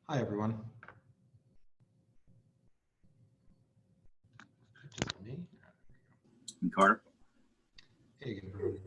Hi, everyone. Just me. And Carter. Hey, everyone.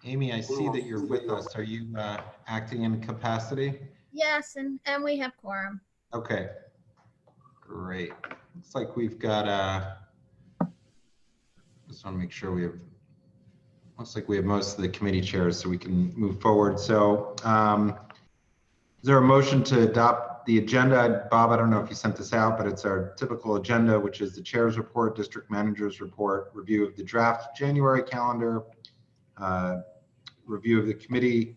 Amy, I see that you're with us. Are you acting in capacity? Yes, and we have quorum. Okay, great. Looks like we've got, just want to make sure we have, looks like we have most of the committee chairs so we can move forward. So is there a motion to adopt the agenda? Bob, I don't know if you sent this out, but it's our typical agenda, which is the chair's report, district manager's report, review of the draft January calendar, review of the committee,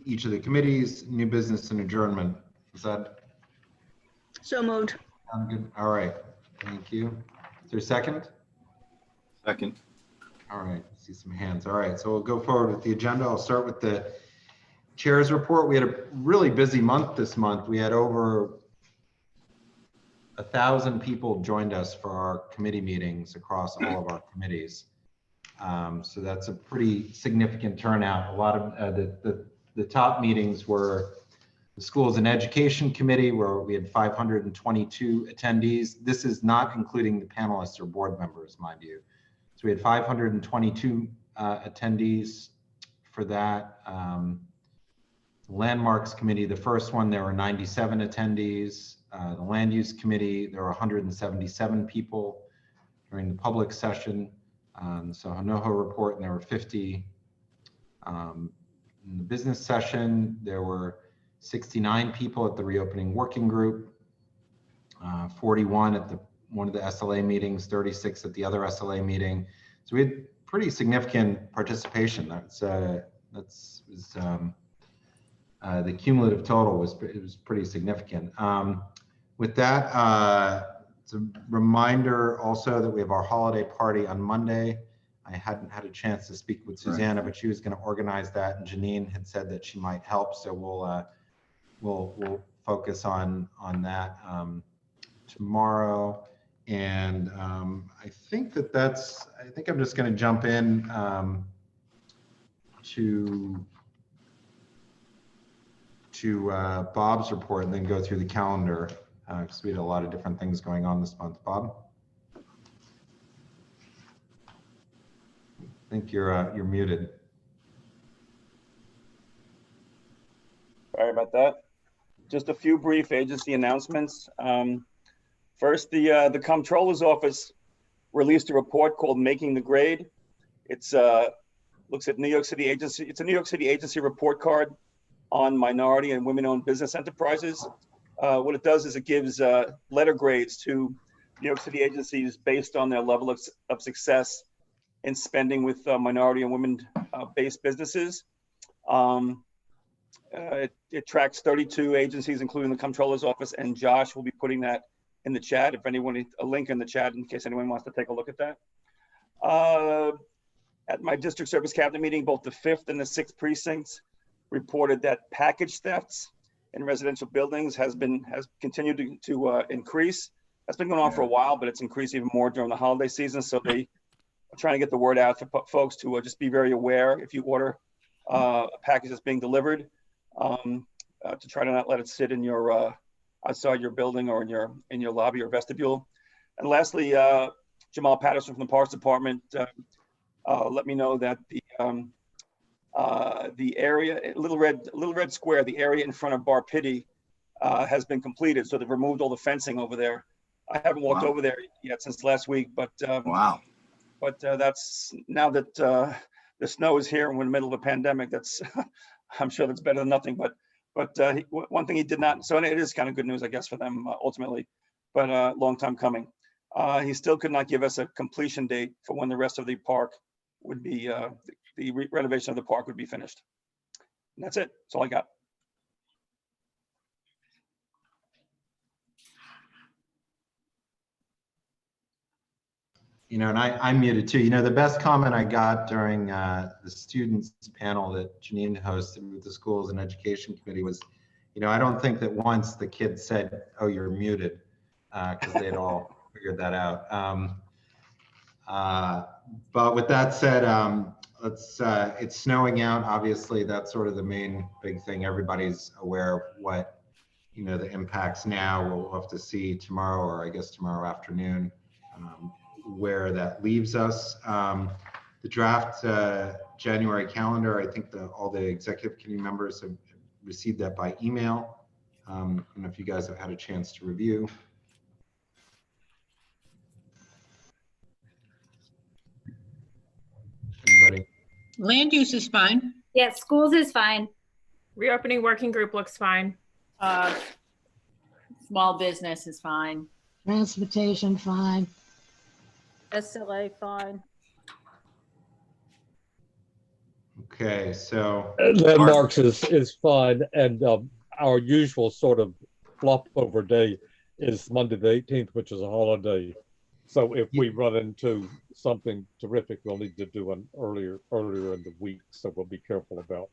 each of the committees, new business and adjournment. Is that So moved. sound good? All right, thank you. Is there a second? Second. All right, see some hands. All right, so we'll go forward with the agenda. I'll start with the chair's report. We had a really busy month this month. We had over 1,000 people joined us for our committee meetings across all of our committees. So that's a pretty significant turnout. A lot of the top meetings were the Schools and Education Committee, where we had 522 attendees. This is not including the panelists or board members, mind you. So we had 522 attendees for that. Landmarks Committee, the first one, there were 97 attendees. The Land Use Committee, there were 177 people during the public session. So HONOHO report, and there were 50. In the business session, there were 69 people at the reopening working group, 41 at one of the SLA meetings, 36 at the other SLA meeting. So we had pretty significant participation. The cumulative total was pretty significant. With that, it's a reminder also that we have our holiday party on Monday. I hadn't had a chance to speak with Susanna, but she was going to organize that, and Janine had said that she might help. So we'll focus on that tomorrow. And I think I think I'm just going to jump in to Bob's report and then go through the calendar because we had a lot of different things going on this month. Bob? I think you're muted. Sorry about that. Just a few brief agency announcements. First, the Comptroller's Office released a report called "Making the Grade." It's looks at New York City agency. It's a New York City agency report card on minority and women-owned business enterprises. What it does is it gives letter grades to New York City agencies based on their level of success in spending with minority and women-based businesses. It tracks 32 agencies, including the Comptroller's Office, and Josh will be putting that in the chat. If anyone, a link in the chat in case anyone wants to take a look at that. At my district service cabinet meeting, both the 5th and the 6th precincts reported that package thefts in residential buildings has continued to increase. That's been going on for a while, but it's increased even more during the holiday season. So they are trying to get the word out for folks to just be very aware if you order a package that's being delivered, to try to not let it sit in your outside your building or in your lobby or vestibule. And lastly, Jamal Patterson from the Parks Department let me know that the area, Little Red Square, the area in front of Bar Pitti, has been completed. So they've removed all the fencing over there. I haven't walked over there yet since last week, but Wow. But that's now that the snow is here and we're in the middle of a pandemic. That's I'm sure that's better than nothing. But one thing he did not. So it is kind of good news, I guess, for them ultimately, but a long time coming. He still could not give us a completion date for when the rest of the park would be, the renovation of the park would be finished. And that's it. That's all I got. You know, and I'm muted too. You know, the best comment I got during the students panel that Janine hosted with the Schools and Education Committee was, you know, I don't think that once the kids said, "Oh, you're muted," because they'd all figured that out. But with that said, it's snowing out. Obviously, that's sort of the main big thing. Everybody's aware of what, you know, the impacts now. We'll have to see tomorrow, or I guess tomorrow afternoon, where that leaves us. The draft January calendar, I think all the executive committee members have received that by email. I don't know if you guys have had a chance to review. Anybody? Land use is fine. Yeah, schools is fine. Reopening working group looks fine. Small business is fine. Transportation, fine. SLA, fine. Okay, so Landmarks is fine, and our usual sort of flop over day is Monday the 18th, which is a holiday. So if we run into something terrific, we'll need to do an earlier in the week. So we'll be careful about.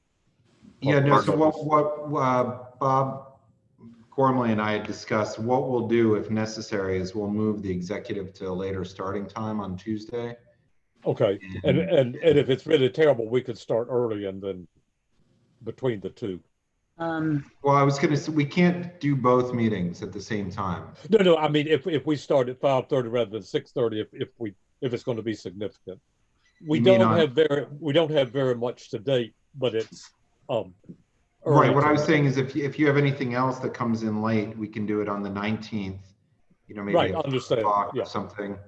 yeah, no. So what Bob Gormley and I had discussed, what we'll do if necessary is we'll move the executive to a later starting time on Tuesday. Okay, and if it's really terrible, we could start early and then between the two. Well, I was going to say, we can't do both meetings at the same time. No. I mean, if we start at 5:30 rather than 6:30, if it's going to be significant, we don't have very much to date, but it's right. What I was saying is, if you have anything else that comes in late, we can do it on the 19th. You know, maybe right. at Understand. or something,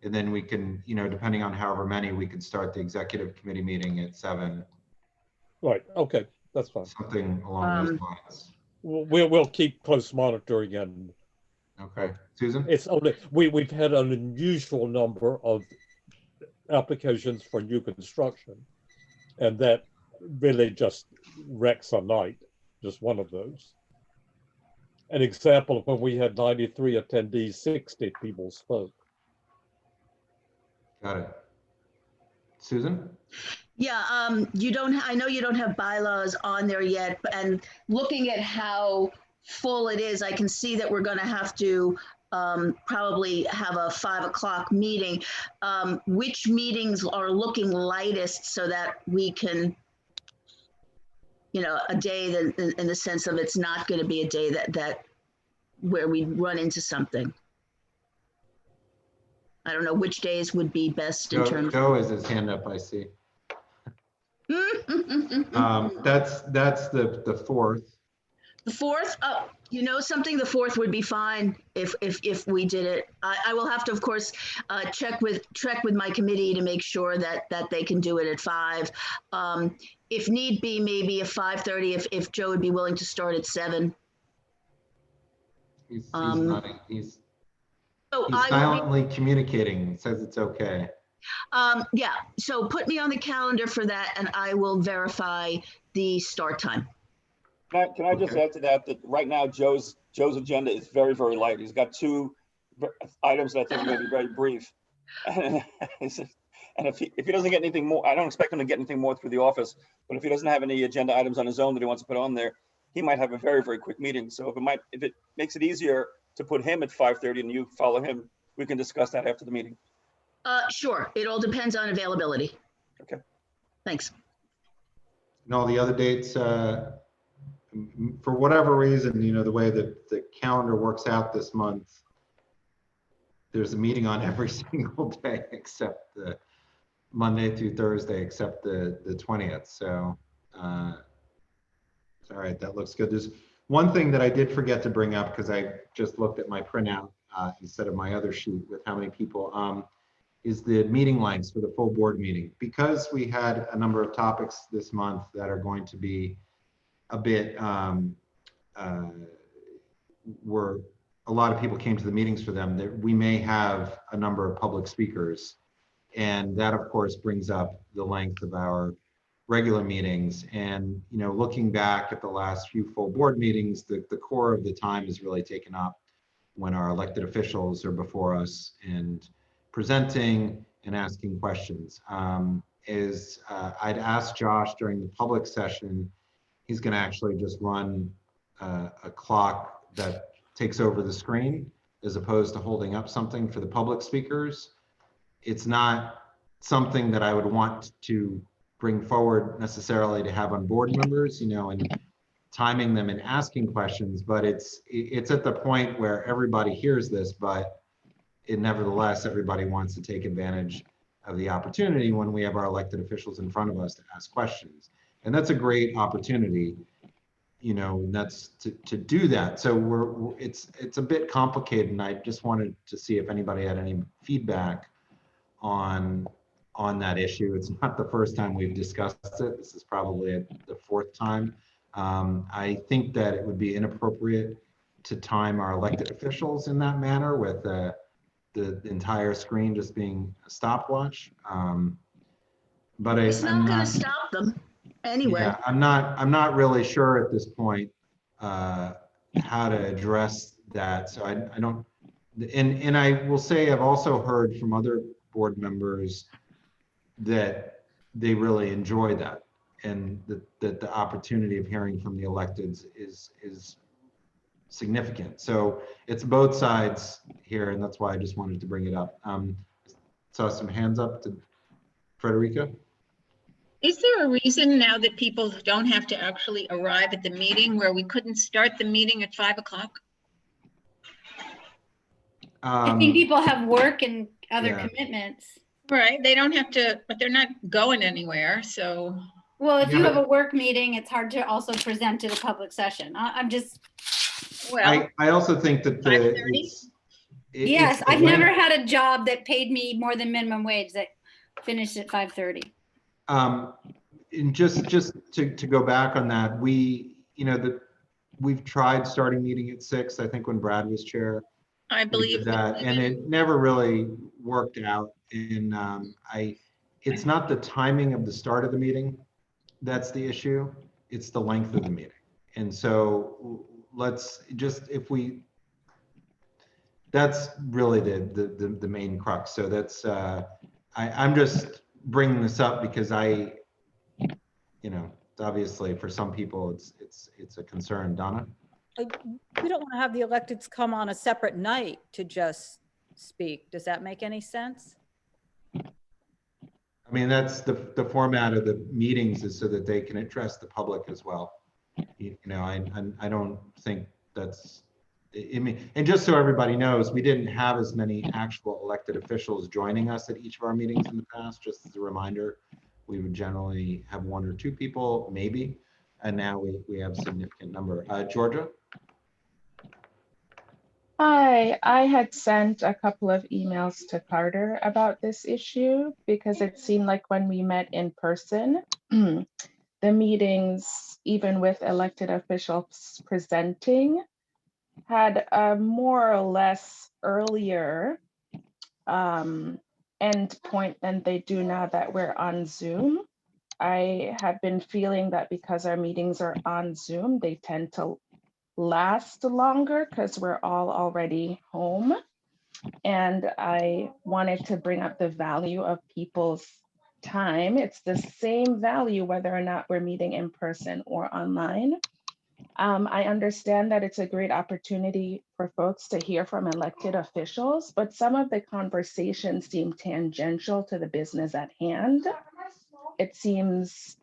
and then we can, you know, depending on however many, we could start the executive committee meeting at 7. Right. Okay. That's fine. Something along those lines. We'll keep close monitoring, and okay, Susan. It's only we've had an unusual number of applications for new construction, and that really just wrecks a night. Just one of those. An example of when we had 93 attendees, 60 people spoke. Got it. Susan. Yeah, you don't, I know you don't have bylaws on there yet, and looking at how full it is, I can see that we're going to have to probably have a 5 o'clock meeting. Which meetings are looking lightest so that we can, you know, a day that, in the sense of it's not going to be a day that where we run into something. I don't know which days would be best in terms. Joe has his hand up, I see. That's the 4th. The 4th, you know something, the 4th would be fine if we did it. I will have to, of course, check with my committee to make sure that they can do it at 5. If need be, maybe at 5:30 if Joe would be willing to start at 7. He's nodding. He's So silently communicating. Says it's okay. Yeah, so put me on the calendar for that and I will verify the start time. Can I just add to that right now Joe's agenda is very, very light. He's got 2 items that I think are going to be very brief. And if he doesn't get anything more, I don't expect him to get anything more through the office, but if he doesn't have any agenda items on his own that he wants to put on there, he might have a very, very quick meeting. So if it makes it easier to put him at 5:30 and you follow him, we can discuss that after the meeting. Sure, it all depends on availability. Okay. Thanks. And all the other dates, for whatever reason, you know, the way that the calendar works out this month, there's a meeting on every single day except the Monday through Thursday, except the 20th. So, all right, that looks good. There's one thing that I did forget to bring up because I just looked at my printout instead of my other sheet with how many people. Is the meeting lengths for the full board meeting. Because we had a number of topics this month that are going to be a bit, where a lot of people came to the meetings for them, that we may have a number of public speakers. And that of course brings up the length of our regular meetings. And, you know, looking back at the last few full board meetings, the core of the time is really taken up when our elected officials are before us and presenting and asking questions. I'd asked Josh during the public session, he's going to actually just run a clock that takes over the screen as opposed to holding up something for the public speakers. It's not something that I would want to bring forward necessarily to have on board members, you know, and timing them and asking questions, but it's at the point where everybody hears this, but nevertheless, everybody wants to take advantage of the opportunity when we have our elected officials in front of us to ask questions. And that's a great opportunity, you know, that's to do that. So it's a bit complicated, and I just wanted to see if anybody had any feedback on that issue. It's not the first time we've discussed it. This is probably the fourth time. I think that it would be inappropriate to time our elected officials in that manner with the entire screen just being a stopwatch. But It's I'm not gonna not, stop them anyway. yeah, I'm not really sure at this point how to address that. So I don't, and I will say I've also heard from other board members that they really enjoy that, and that the opportunity of hearing from the electeds is significant. So it's both sides here, and that's why I just wanted to bring it up. Saw some hands up to Frederica. Is there a reason now that people don't have to actually arrive at the meeting where we couldn't start the meeting at 5 o'clock? I think people have work and other yeah. commitments. Right, they don't have to, but they're not going anywhere, so. Well, if Yeah, you have but- a work meeting, it's hard to also present to the public session. I'm just, Well, I also think that 5:30? yes, I've never had a job that paid me more than minimum wage that finished at 5:30. And just to go back on that, we've tried starting meeting at 6, I think when Brad was chair. I We believe did that, and it never really worked out. And it's not the timing of the start of the meeting that's the issue, it's the length of the meeting. And so let's just, that's really the main crux. So that's I'm just bringing this up because you know, obviously for some people it's a concern. Donna? We don't want to have the electeds come on a separate night to just speak. Does that make any sense? I mean, that's the format of the meetings is so that they can address the public as well. You know, I don't think that's, I mean, and just so everybody knows, we didn't have as many actual elected officials joining us at each of our meetings in the past. Just as a reminder, we would generally have 1 or 2 people, maybe, and now we have a significant number. Georgia? Hi, I had sent a couple of emails to Carter about this issue because it seemed like when we met in person, the meetings, even with elected officials presenting, had a more or less earlier end point than they do now that we're on Zoom. I have been feeling that because our meetings are on Zoom, they tend to last longer because we're all already home. And I wanted to bring up the value of people's time. It's the same value whether or not we're meeting in person or online. I understand that it's a great opportunity for folks to hear from elected officials, but some of the conversations seem tangential to the business at hand. It seems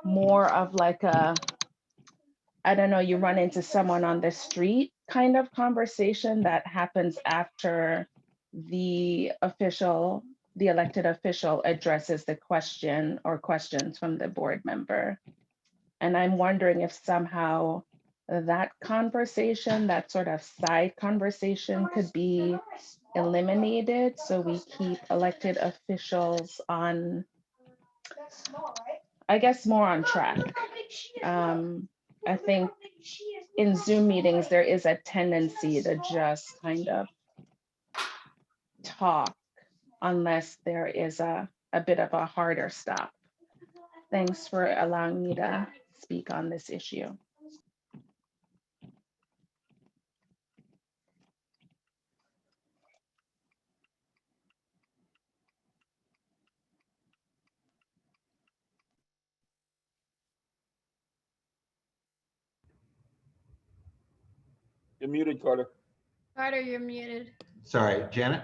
more of like a, I don't know, you run into someone on the street kind of conversation that happens after the elected official addresses the question or questions from the board member. And I'm wondering if somehow that conversation, that sort of side conversation could be eliminated so we keep elected officials on, I guess, more on track. I think in Zoom meetings, there is a tendency to just kind of talk unless there is a bit of a harder stop. Thanks for allowing me to speak on this issue. You're muted, Carter. Carter, you're muted. Sorry, Janet?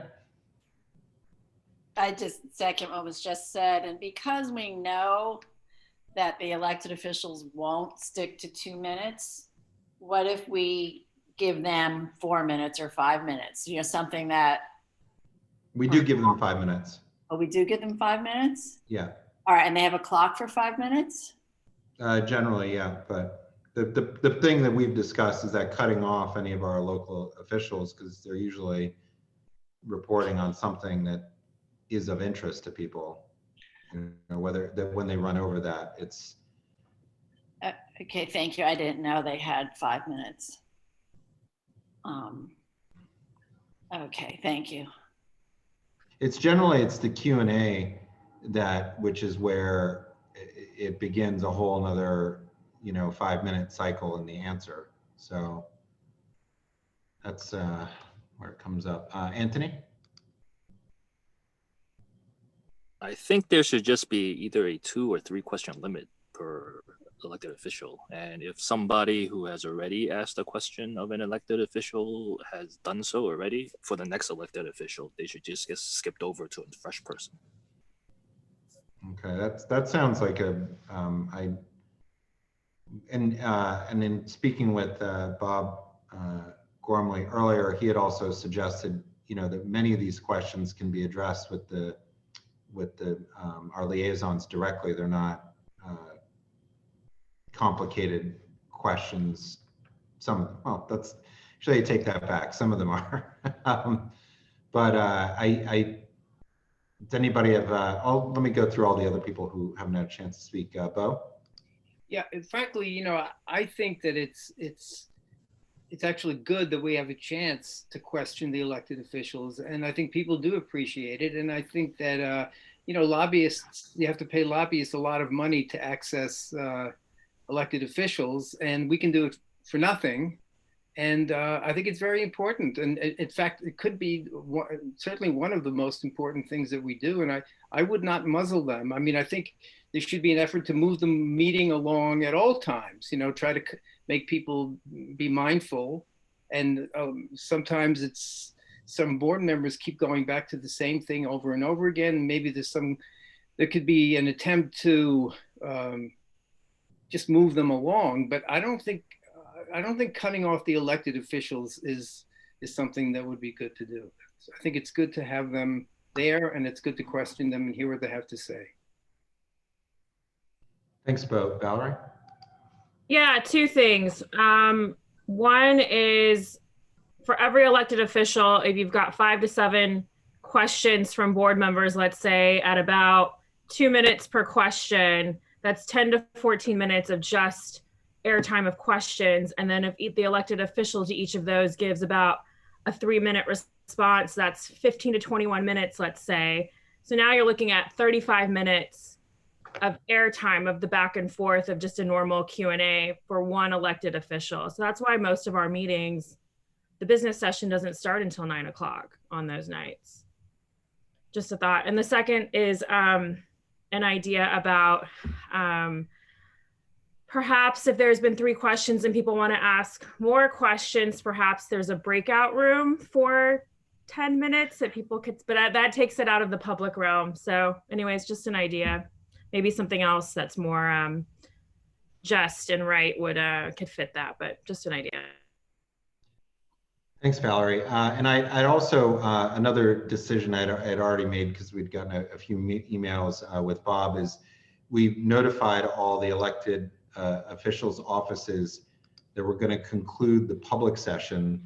I just second what was just said, and because we know that the elected officials won't stick to 2 minutes, what if we give them 4 minutes or 5 minutes? You know, something that. We do give them 5 minutes. Oh, we do give them 5 minutes? Yeah. All right, and they have a clock for 5 minutes? Generally, yeah, but the thing that we've discussed is that cutting off any of our local officials, because they're usually reporting on something that is of interest to people, you know, whether that when they run over that, it's. Okay, thank you. I didn't know they had 5 minutes. Okay, thank you. It's generally, it's the Q&A that, which is where it begins a whole nother, you know, 5-minute cycle in the answer. So that's where it comes up. Anthony? I think there should just be either a 2 or 3 question limit per elected official. And if somebody who has already asked a question of an elected official has done so already, for the next elected official, they should just get skipped over to a fresh person. Okay, that sounds like a and in speaking with Bob Gormley earlier, he had also suggested, you know, that many of these questions can be addressed with our liaisons directly. They're not complicated questions. Well, that's actually, I take that back. Some of them are. But does anybody have, let me go through all the other people who haven't had a chance to speak. Bo? Yeah, and frankly, you know, I think that it's actually good that we have a chance to question the elected officials, and I think people do appreciate it. And I think that you know, lobbyists, you have to pay lobbyists a lot of money to access elected officials, and we can do it for nothing. And I think it's very important. And in fact, it could be certainly one of the most important things that we do. And I would not muzzle them. I mean, I think there should be an effort to move the meeting along at all times, you know, try to make people be mindful. And sometimes it's some board members keep going back to the same thing over and over again. Maybe there could be an attempt to just move them along, but I don't think cutting off the elected officials is something that would be good to do. So I think it's good to have them there, and it's good to question them and hear what they have to say. Thanks, Bo. Valerie? Yeah, 2 things. One is for every elected official, if you've got 5 to 7 questions from board members, let's say at about 2 minutes per question, that's 10 to 14 minutes of just airtime of questions. And then if the elected official to each of those gives about a 3-minute response, that's 15 to 21 minutes, let's say. So now you're looking at 35 minutes of airtime of the back and forth of just a normal Q&A for one elected official. So that's why most of our meetings, the business session doesn't start until 9 o'clock on those nights. Just a thought. And the second is an idea about perhaps if there's been 3 questions and people want to ask more questions, perhaps there's a breakout room for 10 minutes that people could, but that takes it out of the public realm. So anyways, just an idea. Maybe something else that's more just and right could fit that, but just an idea. Thanks, Valerie. And I'd also, another decision I'd already made, because we'd gotten a few emails with Bob, is we've notified all the elected officials' offices that we're going to conclude the public session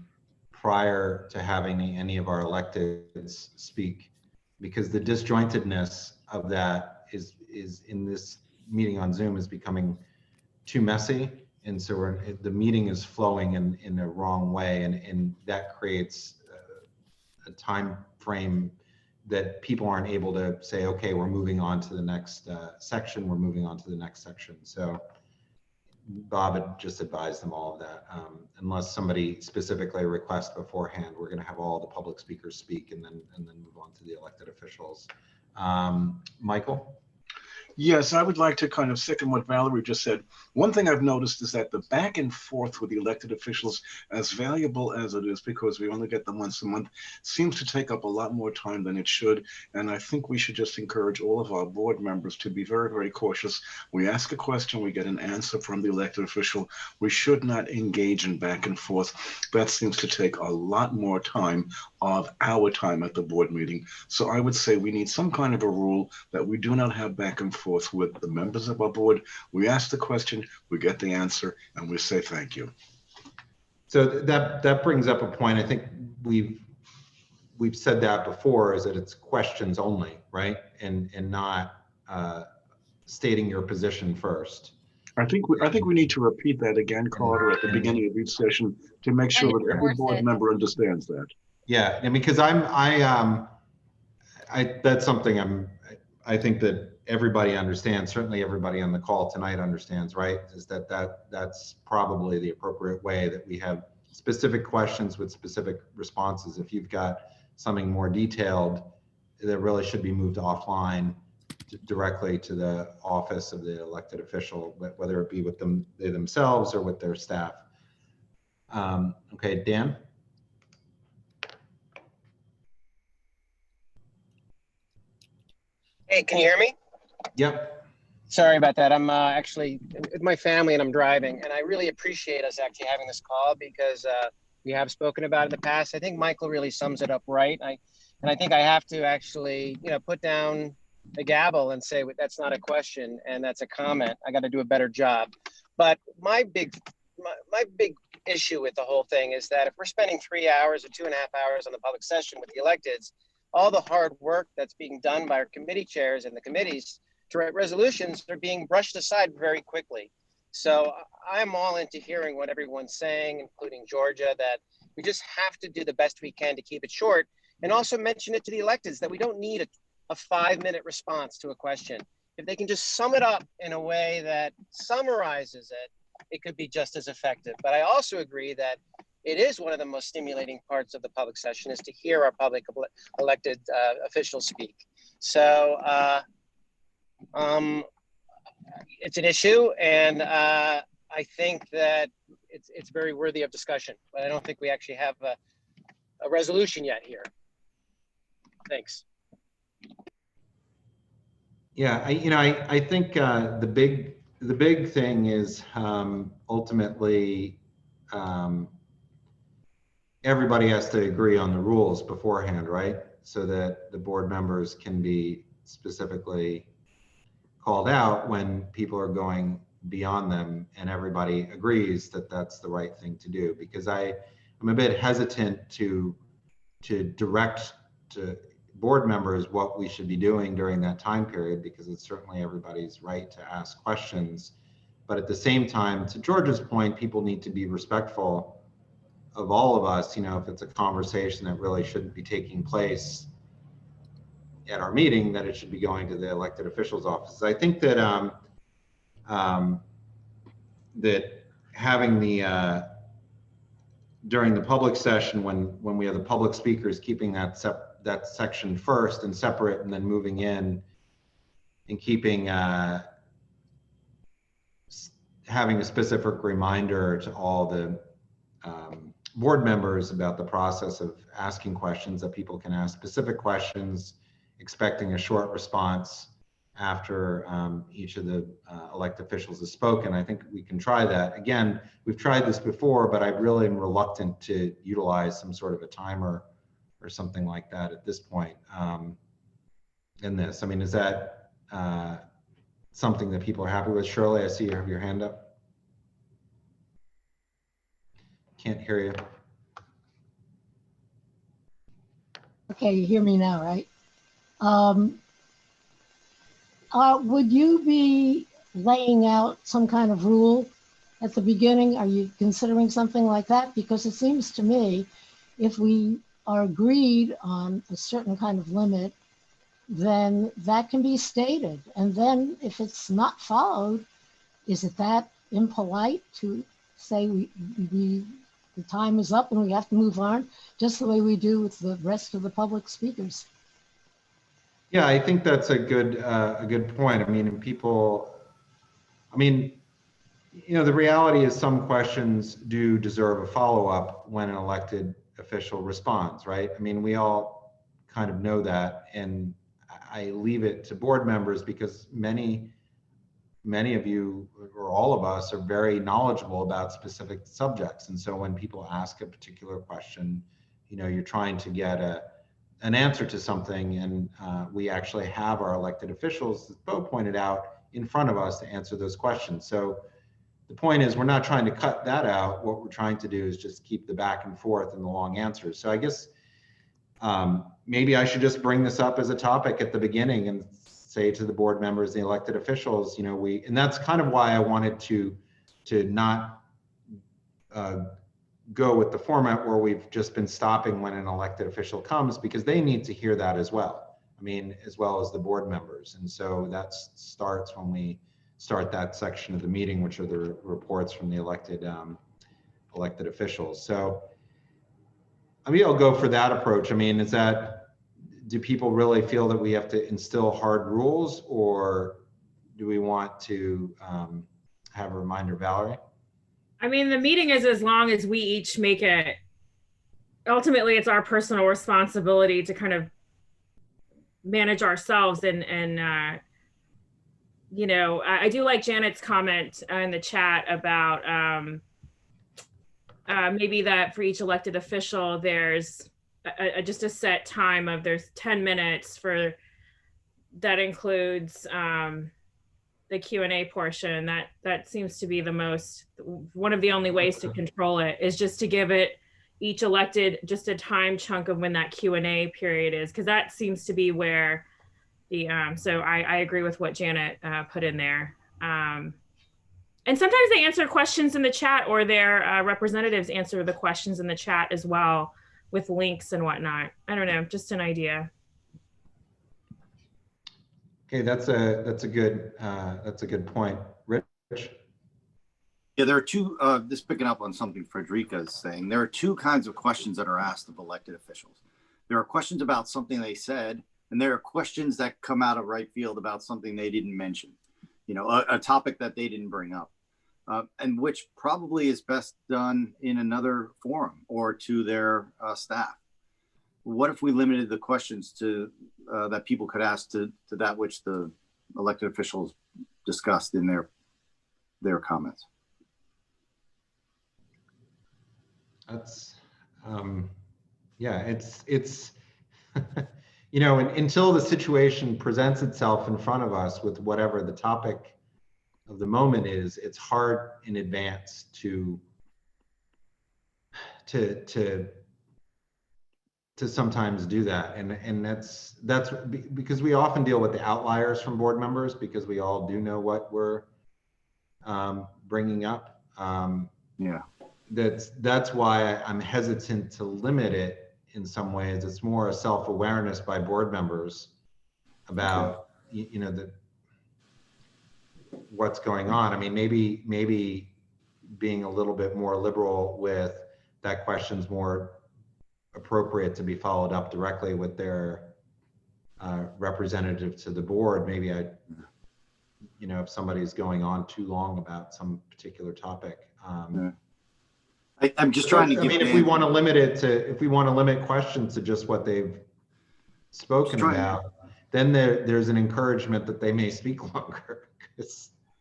prior to having any of our electeds speak, because the disjointedness of that is in this meeting on Zoom is becoming too messy. And so the meeting is flowing in the wrong way, and that creates a time frame that people aren't able to say, okay, we're moving on to the next section, we're moving on to the next section. So Bob had just advised them all of that. Unless somebody specifically requests beforehand, we're going to have all the public speakers speak and then move on to the elected officials. Michael? Yes, I would like to kind of second what Valerie just said. One thing I've noticed is that the back and forth with the elected officials, as valuable as it is, because we only get them once a month, seems to take up a lot more time than it should. And I think we should just encourage all of our board members to be very, very cautious. We ask a question, we get an answer from the elected official. We should not engage in back and forth. That seems to take a lot more time of our time at the board meeting. So I would say we need some kind of a rule that we do not have back and forth with the members of our board. We ask the question, we get the answer, and we say thank you. So that brings up a point. I think we've said that before, is that it's questions only, right? And not stating your position first. I think we need to repeat that again, Carter, at the beginning of each session to make sure that every board member understands that. Yeah, and because that's something I think that everybody understands, certainly everybody on the call tonight understands, right? Is that's probably the appropriate way, that we have specific questions with specific responses. If you've got something more detailed, that really should be moved offline directly to the office of the elected official, whether it be with they themselves or with their staff. Okay, Dan? Hey, can you hear me? Yep. Sorry about that. I'm actually with my family and I'm driving, and I really appreciate us actually having this call because we have spoken about it in the past. I think Michael really sums it up right. I think I have to actually, put down the gavel and say that's not a question and that's a comment. I got to do a better job. But my big issue with the whole thing is that if we're spending 3 hours or 2.5 hours on the public session with the electeds, all the hard work that's being done by our committee chairs and the committees to write resolutions are being brushed aside very quickly. So I'm all into hearing what everyone's saying, including Georgia, that we just have to do the best we can to keep it short, and also mention it to the electeds that we don't need a 5-minute response to a question. If they can just sum it up in a way that summarizes it, it could be just as effective. But I also agree that it is one of the most stimulating parts of the public session is to hear our public elected officials speak. So it's an issue, and I think that it's very worthy of discussion, but I don't think we actually have a resolution yet here. Thanks. Yeah, I think the big thing is ultimately everybody has to agree on the rules beforehand, right? So that the board members can be specifically called out when people are going beyond them and everybody agrees that that's the right thing to do. Because I'm a bit hesitant to direct to board members what we should be doing during that time period, because it's certainly everybody's right to ask questions. But at the same time, to George's point, people need to be respectful of all of us. If it's a conversation that really shouldn't be taking place at our meeting, that it should be going to the elected officials' offices. I think that that having the during the public session, when we have the public speakers, keeping that section first and separate, and then moving in and keeping having a specific reminder to all the board members about the process of asking questions, that people can ask specific questions, expecting a short response after each of the elected officials has spoken. I think we can try that. Again, we've tried this before, but I really am reluctant to utilize some sort of a timer or something like that at this point in this. I mean, is that something that people are happy with? Shirley, I see you have your hand up. Can't hear you. Okay, you hear me now, right? Would you be laying out some kind of rule at the beginning? Are you considering something like that? Because it seems to me, if we are agreed on a certain kind of limit then that can be stated. And then if it's not followed, is it that impolite to say the time is up and we have to move on, just the way we do with the rest of the public speakers? Yeah, I think that's a good point. I mean, the reality is some questions do deserve a follow-up when an elected official responds, right? I mean, we all kind of know that, and I leave it to board members because many of you or all of us are very knowledgeable about specific subjects. And so when people ask a particular question, you're trying to get an answer to something, and we actually have our elected officials, as Bo pointed out, in front of us to answer those questions. So the point is, we're not trying to cut that out. What we're trying to do is just keep the back and forth and the long answers. So I guess maybe I should just bring this up as a topic at the beginning and say to the board members, the elected officials, and that's kind of why I wanted to not go with the format where we've just been stopping when an elected official comes, because they need to hear that as well. I mean, as well as the board members. And so that starts when we start that section of the meeting, which are the reports from the elected officials. So I mean, I'll go for that approach. I mean, do people really feel that we have to instill hard rules, or do we want to have a reminder, Valerie? I mean, the meeting is as long as we each make it. Ultimately, it's our personal responsibility to kind of manage ourselves and I do like Janet's comment in the chat about maybe that for each elected official, there's just a set time of there's 10 minutes for, that includes the Q&A portion. That seems to be one of the only ways to control it is just to give it each elected just a time chunk of when that Q&A period is, because that seems to be where so I agree with what Janet put in there. And sometimes they answer questions in the chat, or their representatives answer the questions in the chat as well with links and whatnot. I don't know, just an idea. Okay, that's a good point. Rich? Yeah, there are two, just picking up on something Frederica is saying, there are two kinds of questions that are asked of elected officials. There are questions about something they said, and there are questions that come out of right field about something they didn't mention, a topic that they didn't bring up, and which probably is best done in another forum or to their staff. What if we limited the questions to that people could ask to that which the elected officials discussed in their comments? That's it's until the situation presents itself in front of us with whatever the topic of the moment is, it's hard in advance to sometimes do that, and that's because we often deal with the outliers from board members, because we all do know what we're bringing up. That's why I'm hesitant to limit it. In some ways, it's more a self-awareness by board members about what's going on. I mean, maybe being a little bit more liberal with that question's more appropriate to be followed up directly with their representative to the board. Maybe if somebody's going on too long about some particular topic. I'm just trying to give. I mean, if we want to limit questions to just what they've spoken about, then there's an encouragement that they may speak longer.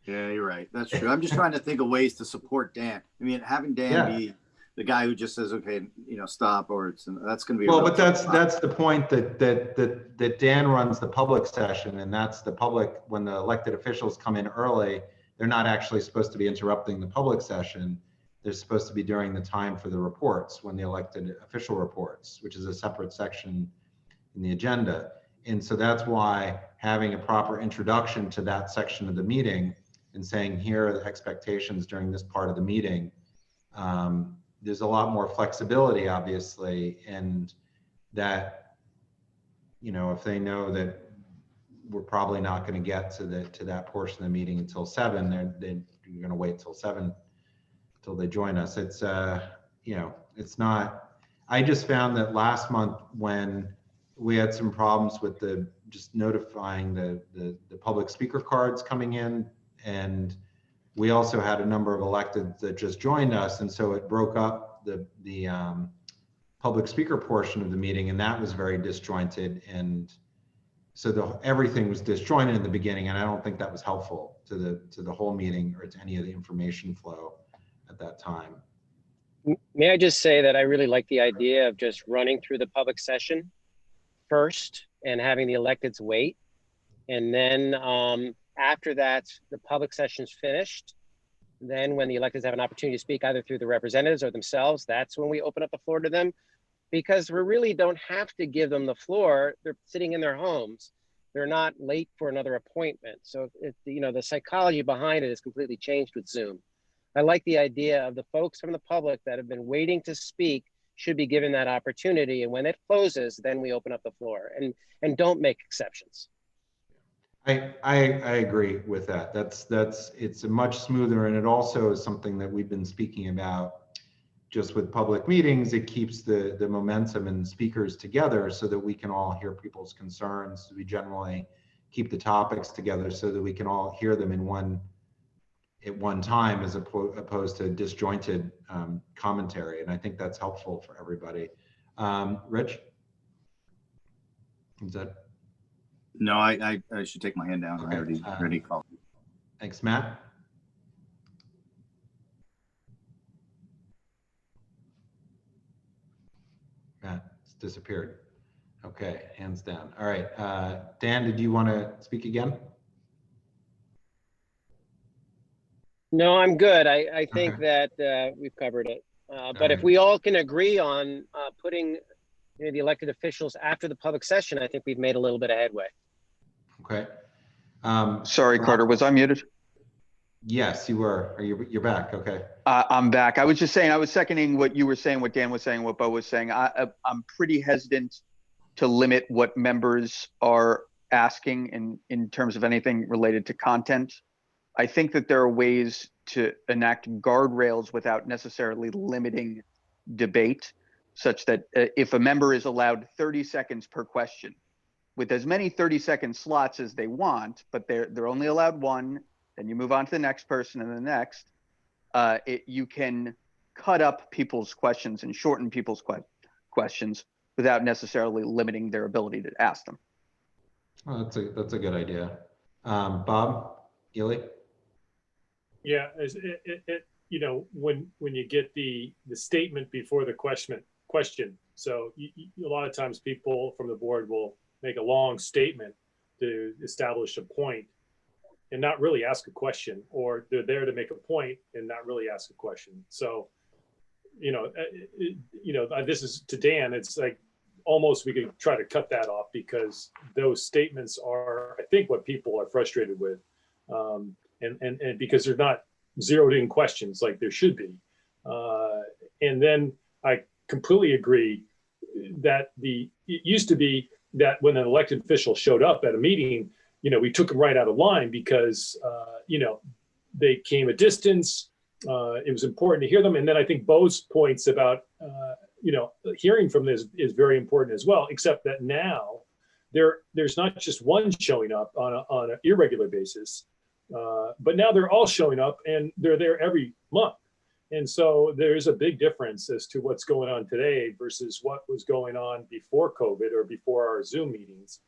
Yeah, you're right. That's true. I'm just trying to think of ways to support Dan. I mean, having Dan be the guy who just says, "Okay, stop," or that's going to be. Well, but that's the point that Dan runs the public session, and that's the public. When the elected officials come in early, they're not actually supposed to be interrupting the public session. They're supposed to be during the time for the reports, when the elected official reports, which is a separate section in the agenda. And so that's why having a proper introduction to that section of the meeting and saying, here are the expectations during this part of the meeting, there's a lot more flexibility, obviously, and that, if they know that we're probably not going to get to that portion of the meeting until 7. They're going to wait till 7 till they join us. It's you know, it's not. I just found that last month when we had some problems with just notifying the public speaker cards coming in, and we also had a number of electeds that just joined us, and so it broke up the public speaker portion of the meeting, and that was very disjointed, and so everything was disjointed in the beginning, and I don't think that was helpful to the whole meeting or to any of the information flow at that time. May I just say that I really like the idea of just running through the public session first and having the electeds wait. And then after that, the public session's finished. Then when the electeds have an opportunity to speak either through the representatives or themselves, that's when we open up the floor to them, because we really don't have to give them the floor. They're sitting in their homes. They're not late for another appointment. So you know, the psychology behind it is completely changed with Zoom. I like the idea of the folks from the public that have been waiting to speak should be given that opportunity. And when it closes, then we open up the floor and don't make exceptions. I agree with that. It's a much smoother, and it also is something that we've been speaking about just with public meetings. It keeps the momentum and speakers together so that we can all hear people's concerns. We generally keep the topics together so that we can all hear them at one time, as opposed to disjointed commentary. And I think that's helpful for everybody. Rich? Is that? No, I should take my hand down. Okay. I already called. Thanks, Matt. Matt, it's disappeared. Okay, hands down. All right, Dan, did you want to speak again? No, I'm good. I think that we've covered it. But if we all can agree on putting the elected officials after the public session, I think we've made a little bit of headway. Okay. Sorry, Carter, was I muted? Yes, you were. You're back. Okay. I'm back. I was just saying, I was seconding what you were saying, what Dan was saying, what Bo was saying. I'm pretty hesitant to limit what members are asking in terms of anything related to content. I think that there are ways to enact guardrails without necessarily limiting debate, such that if a member is allowed 30 seconds per question, with as many 30-second slots as they want, but they're only allowed one, then you move on to the next person and the next, you can cut up people's questions and shorten people's questions without necessarily limiting their ability to ask them. Oh, that's a good idea. Bob, Gilly? Yeah, you know, when you get the statement before the question, so a lot of times people from the board will make a long statement to establish a point and not really ask a question, or they're there to make a point and not really ask a question. So, you know, this is to Dan, it's like almost we could try to cut that off, because those statements are, I think, what people are frustrated with. And because they're not zeroed in questions like there should be. And then I completely agree that it used to be that when an elected official showed up at a meeting, you know, we took them right out of line because, you know, they came a distance. It was important to hear them. And then I think Bo's points about, you know, hearing from this is very important as well, except that now there's not just one showing up on an irregular basis. But now they're all showing up and they're there every month. And so there's a big difference as to what's going on today versus what was going on before COVID or before our Zoom meetings.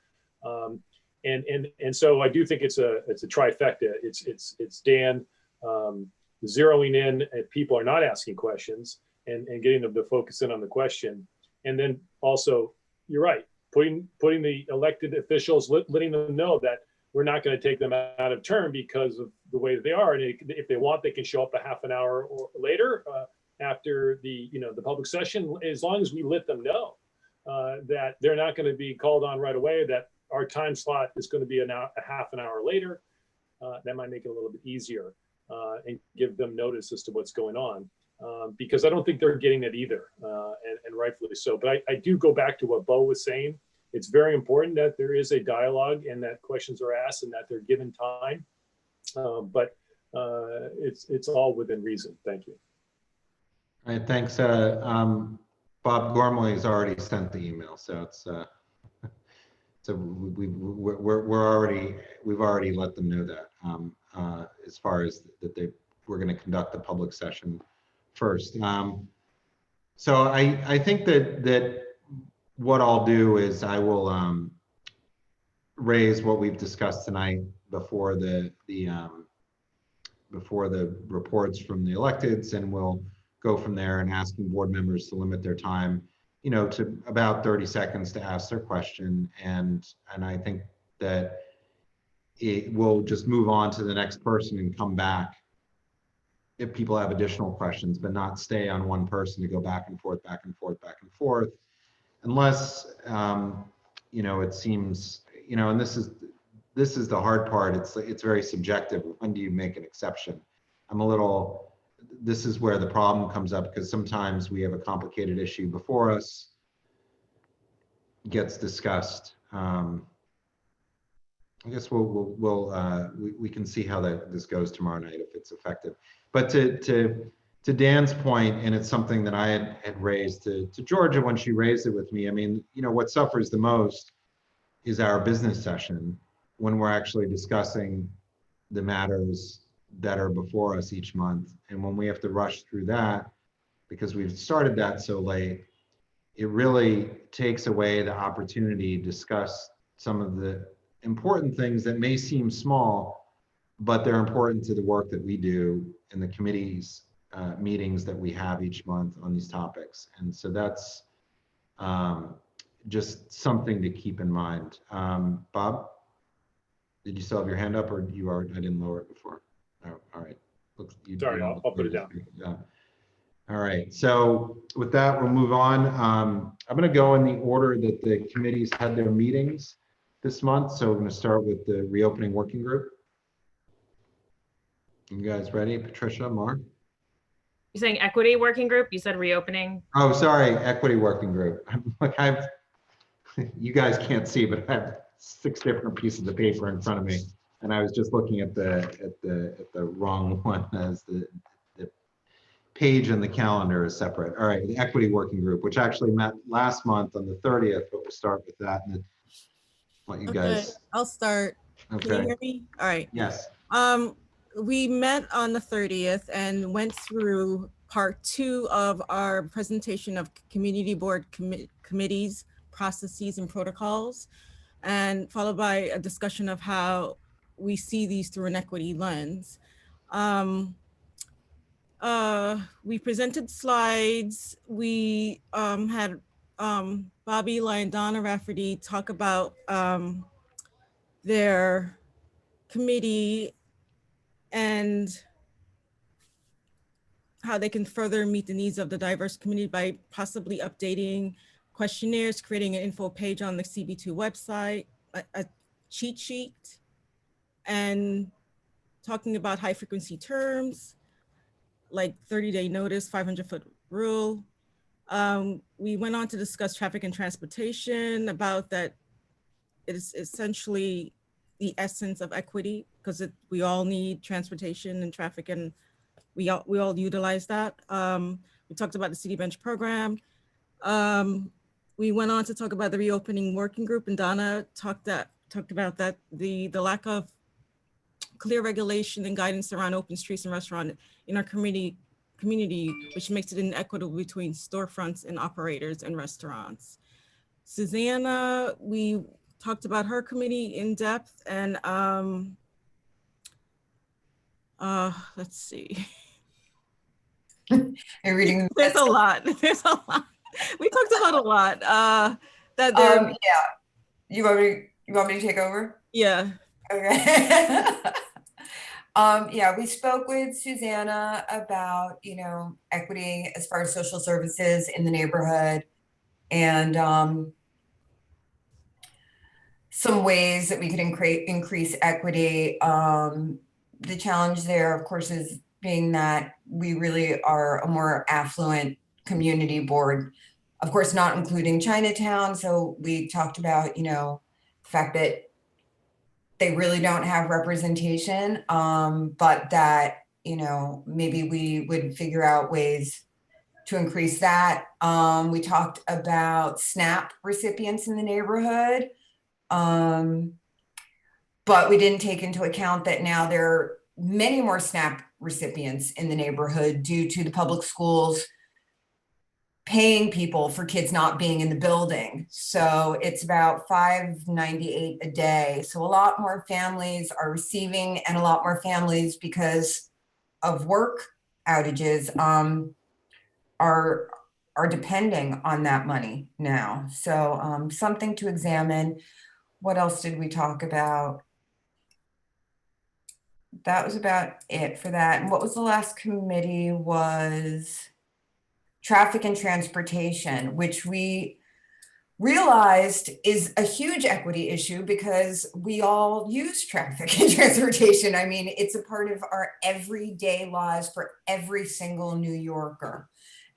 And so I do think it's a trifecta. It's Dan zeroing in if people are not asking questions and getting them to focus in on the question. And then also, you're right, putting the elected officials, letting them know that we're not going to take them out of turn because of the way that they are. And if they want, they can show up a half an hour or later after the public session, as long as we let them know that they're not going to be called on right away, that our time slot is going to be a half an hour later. That might make it a little bit easier and give them notice as to what's going on. Because I don't think they're getting it either, and rightfully so. But I do go back to what Bo was saying, it's very important that there is a dialogue and that questions are asked and that they're given time. But it's all within reason. Thank you. All right, thanks. Bob Gormley has already sent the email, so it's so we've already let them know that as far as that we're going to conduct the public session first. So I think that what I'll do is I will raise what we've discussed tonight before the reports from the electeds, and we'll go from there, and asking board members to limit their time, to about 30 seconds to ask their question. And I think that it will just move on to the next person and come back if people have additional questions, but not stay on one person to go back and forth, unless, it seems, and this is the hard part. It's very subjective. When do you make an exception? This is where the problem comes up, because sometimes we have a complicated issue before us, gets discussed. I guess we can see how this goes tomorrow night, if it's effective. But to Dan's point, and it's something that I had raised to Georgia when she raised it with me. I mean, what suffers the most is our business session, when we're actually discussing the matters that are before us each month. And when we have to rush through that, because we've started that so late, it really takes away the opportunity to discuss some of the important things that may seem small, but they're important to the work that we do in the committees meetings that we have each month on these topics. And so that's just something to keep in mind. Bob, did you still have your hand up, or I didn't lower it before? Oh, all right. Sorry, I'll put it down. Yeah. All right. So with that, we'll move on. I'm going to go in the order that the committees had their meetings this month. So we're going to start with the reopening working group. You guys ready? Patricia, Mark? You're saying equity working group? You said reopening. Oh, sorry. Equity working group. You guys can't see, but I have 6 different pieces of paper in front of me. And I was just looking at the wrong one, as the page in the calendar is separate. All right, the equity working group, which actually met last month on the 30th, but we'll start with that and let you guys. I'll start. Okay. Can you hear me? All right. Yes. We met on the 30th and went through part 2 of our presentation of community board committees, processes, and protocols, and followed by a discussion of how we see these through an equity lens. We presented slides. We had Bobby Eli and Donna Rafferty talk about their committee and how they can further meet the needs of the diverse community by possibly updating questionnaires, creating an info page on the CB2 website, a cheat sheet, and talking about high frequency terms like 30-day notice, 500-foot rule. We went on to discuss traffic and transportation, about that it is essentially the essence of equity, because we all need transportation and traffic, and we all utilize that. We talked about the City Bench program. We went on to talk about the reopening working group, and Donna talked about that, the lack of clear regulation and guidance around open streets and restaurants in our community, which makes it inequitable between storefronts and operators and restaurants. Susanna, we talked about her committee in depth, and let's see. You're reading. There's a lot. There's a lot. We talked about a lot. That there. Yeah. You want me to take over? Yeah. Okay. Yeah, we spoke with Susanna about, equity as far as social services in the neighborhood, and some ways that we could increase equity. The challenge there, of course, is being that we really are a more affluent community board. of course, not including Chinatown. So we talked about, you know, the fact that they really don't have representation, but that, you know, maybe we would figure out ways to increase that. We talked about SNAP recipients in the neighborhood. But we didn't take into account that now there are many more SNAP recipients in the neighborhood due to the public schools paying people for kids not being in the building. So it's about $5.98 a day. So a lot more families are receiving, and a lot more families, because of work outages, are depending on that money now. So something to examine. What else did we talk about? That was about it for that. And what was the last committee? Was traffic and transportation, which we realized is a huge equity issue because we all use traffic and transportation. I mean, it's a part of our everyday lives for every single New Yorker.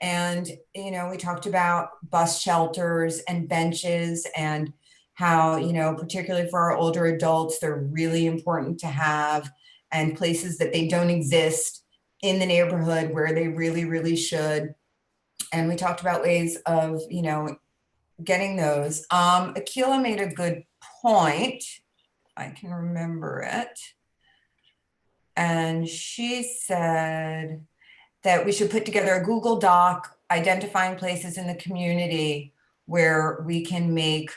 And, you know, we talked about bus shelters and benches and how, you know, particularly for our older adults, they're really important to have, and places that they don't exist in the neighborhood where they really, really should. And we talked about ways of, you know, getting those. Akila made a good point. I can remember it. And she said that we should put together a Google Doc identifying places in the community where we can make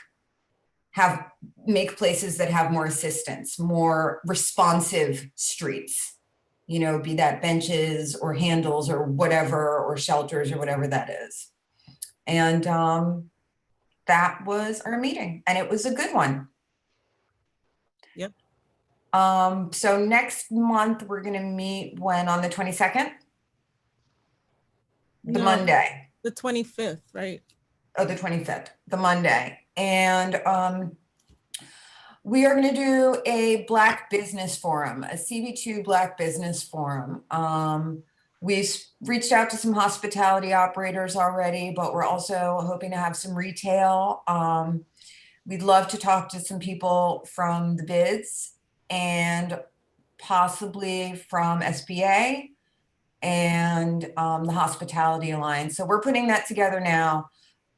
places that have more assistance, more responsive streets, you know, be that benches or handles or whatever, or shelters or whatever that is. And that was our meeting, and it was a good one. Yep. So next month we're gonna meet when, on the 22nd? The No, Monday. The 25th, right? Oh, the 25th, the Monday. And we are going to do a Black Business Forum, a CB2 Black Business Forum. We've reached out to some hospitality operators already, but we're also hoping to have some retail. We'd love to talk to some people from the bids and possibly from SBA and the Hospitality Alliance. So we're putting that together now,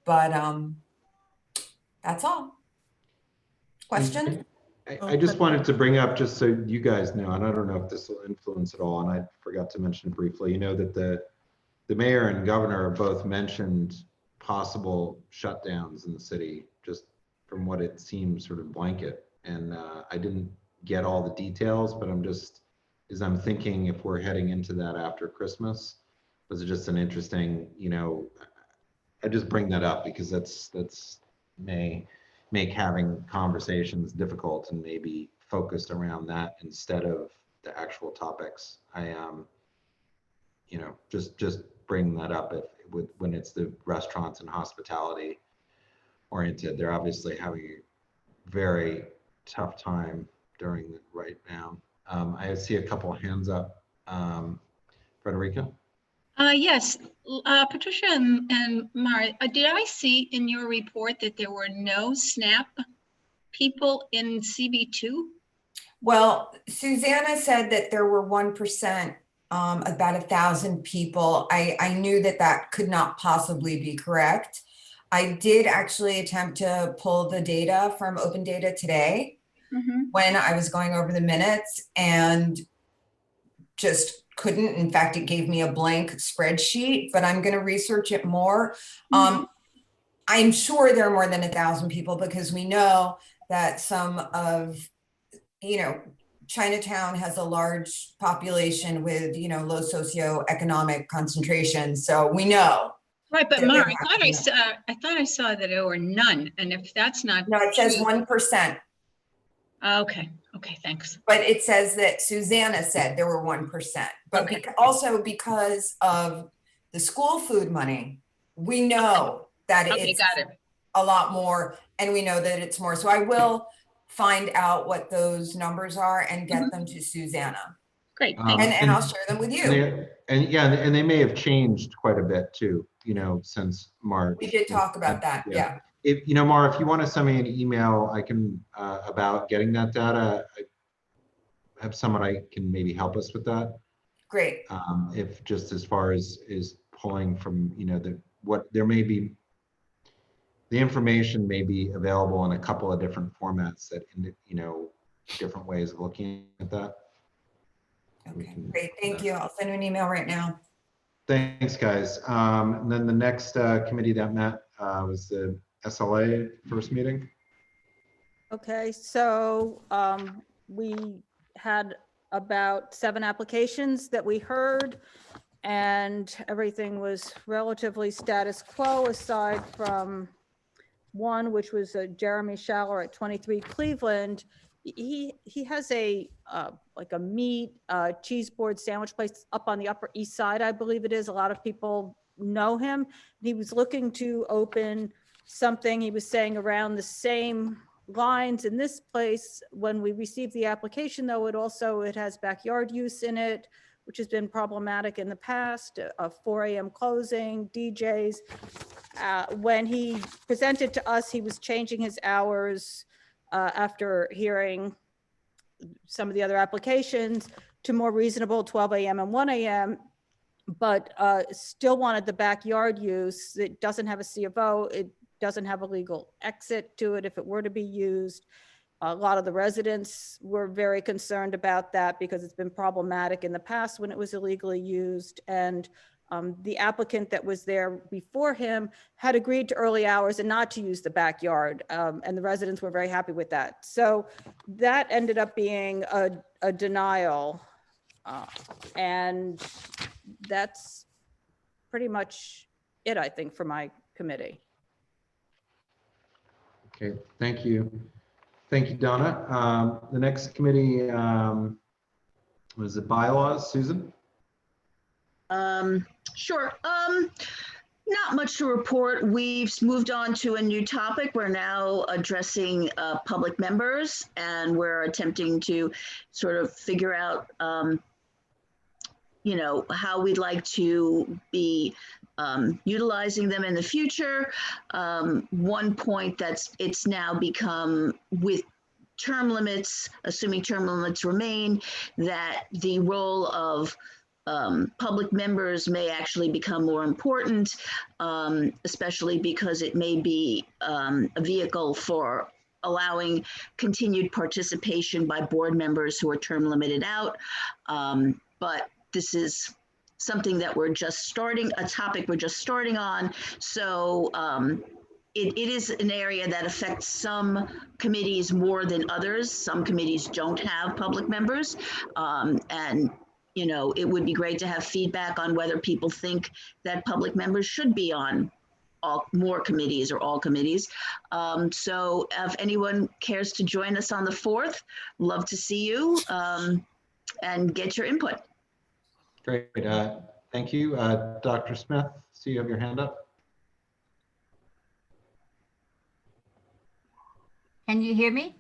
but that's all. Question? I just wanted to bring up, just so you guys know, and I don't know if this will influence at all, and I forgot to mention briefly, you know, that the mayor and governor both mentioned possible shutdowns in the city, just from what it seems sort of blanket. And I didn't get all the details, but I'm thinking if we're heading into that after Christmas, this is just an interesting, you know, I just bring that up because that's may make having conversations difficult and maybe focused around that instead of the actual topics. I you know, just bring that up when it's the restaurants and hospitality oriented. They're obviously having a very tough time during right now. I see a couple of hands up. Frederica? Yes, Patricia and Mara, did I see in your report that there were no SNAP people in CB2? Well, Susanna said that there were 1%, about 1,000 people. I knew that could not possibly be correct. I did actually attempt to pull the data from Open Data today when I was going over the minutes, and just couldn't. In fact, it gave me a blank spreadsheet, but I'm going to research it more. I'm sure there are more than 1,000 people, because we know that some of, you know, Chinatown has a large population with, you know, low socioeconomic concentration. So we know. Right, but Mara, I thought I saw that there were none, and if that's not no, it says 1%. Okay, thanks. But it says that Susanna said there were 1%, but also because of the school food money, we know that it's a lot more, and we know that it's more. So I will find out what those numbers are and get them to Susanna. Great, thanks. And I'll share them with you. And they may have changed quite a bit too, since March. We did talk about that, yeah. If, Mara, if you want to send me an email, I can, about getting that data, I have someone I can maybe help us with that. Great. If just as far as is pulling from, there may be, the information may be available in a couple of different formats that, different ways of looking at that. Okay, great, thank you. I'll send you an email right now. Thanks, guys. And then the next committee that met was the SLA first meeting. Okay, so we had about 7 applications that we heard, and everything was relatively status quo aside from one, which was Jeremy Schaller at 23 Cleveland. He has a like a meat cheese board sandwich place up on the Upper East Side, I believe it is. A lot of people know him. He was looking to open something, he was saying, around the same lines in this place. When we received the application, though, it has backyard use in it, which has been problematic in the past, a 4 a.m. closing, DJs. When he presented to us, he was changing his hours after hearing some of the other applications to more reasonable 12 a.m. and 1 a.m., but still wanted the backyard use. It doesn't have a C of O. It doesn't have a legal exit to it if it were to be used. A lot of the residents were very concerned about that because it's been problematic in the past when it was illegally used. And the applicant that was there before him had agreed to early hours and not to use the backyard. And the residents were very happy with that. So that ended up being a denial. And that's pretty much it, I think, for my committee. Okay, thank you. Thank you, Donna. The next committee was the bylaws, Susan? Sure. Not much to report. We've moved on to a new topic. We're now addressing public members, and we're attempting to sort of figure out, how we'd like to be utilizing them in the future. One point it's now become, with term limits, assuming term limits remain, that the role of public members may actually become more important, especially because it may be a vehicle for allowing continued participation by board members who are term limited out. But this is something that we're just starting, a topic we're just starting on. So it is an area that affects some committees more than others. Some committees don't have public members. And it would be great to have feedback on whether people think that public members should be on more committees or all committees. So if anyone cares to join us on the 4th, love to see you and get your input. Great, thank you. Dr. Smith, see you have your hand up. Can you hear me?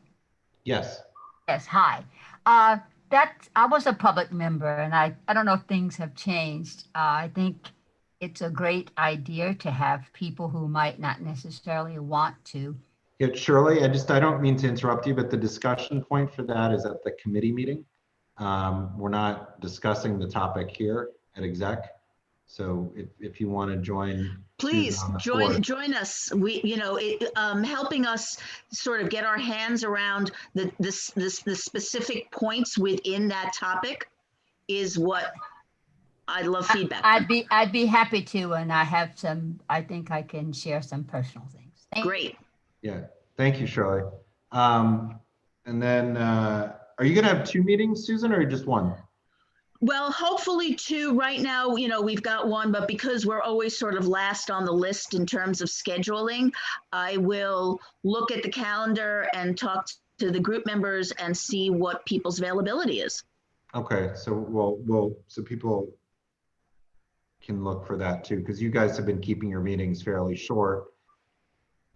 Yes. Yes, hi. I was a public member, and I don't know if things have changed. I think it's a great idea to have people who might not necessarily want to. Yeah, Shirley, I don't mean to interrupt you, but the discussion point for that is at the committee meeting. We're not discussing the topic here at exec. So if you want to join, please join us. We, helping us sort of get our hands around the specific points within that topic is what I love feedback. I'd be happy to, and I think I can share some personal things. Great. Yeah, thank you, Shirley. And then, are you going to have 2 meetings, Susan, or just 1? Well, hopefully 2. Right now, we've got 1, but because we're always sort of last on the list in terms of scheduling, I will look at the calendar and talk to the group members and see what people's availability is. Okay, so so people can look for that too, because you guys have been keeping your meetings fairly short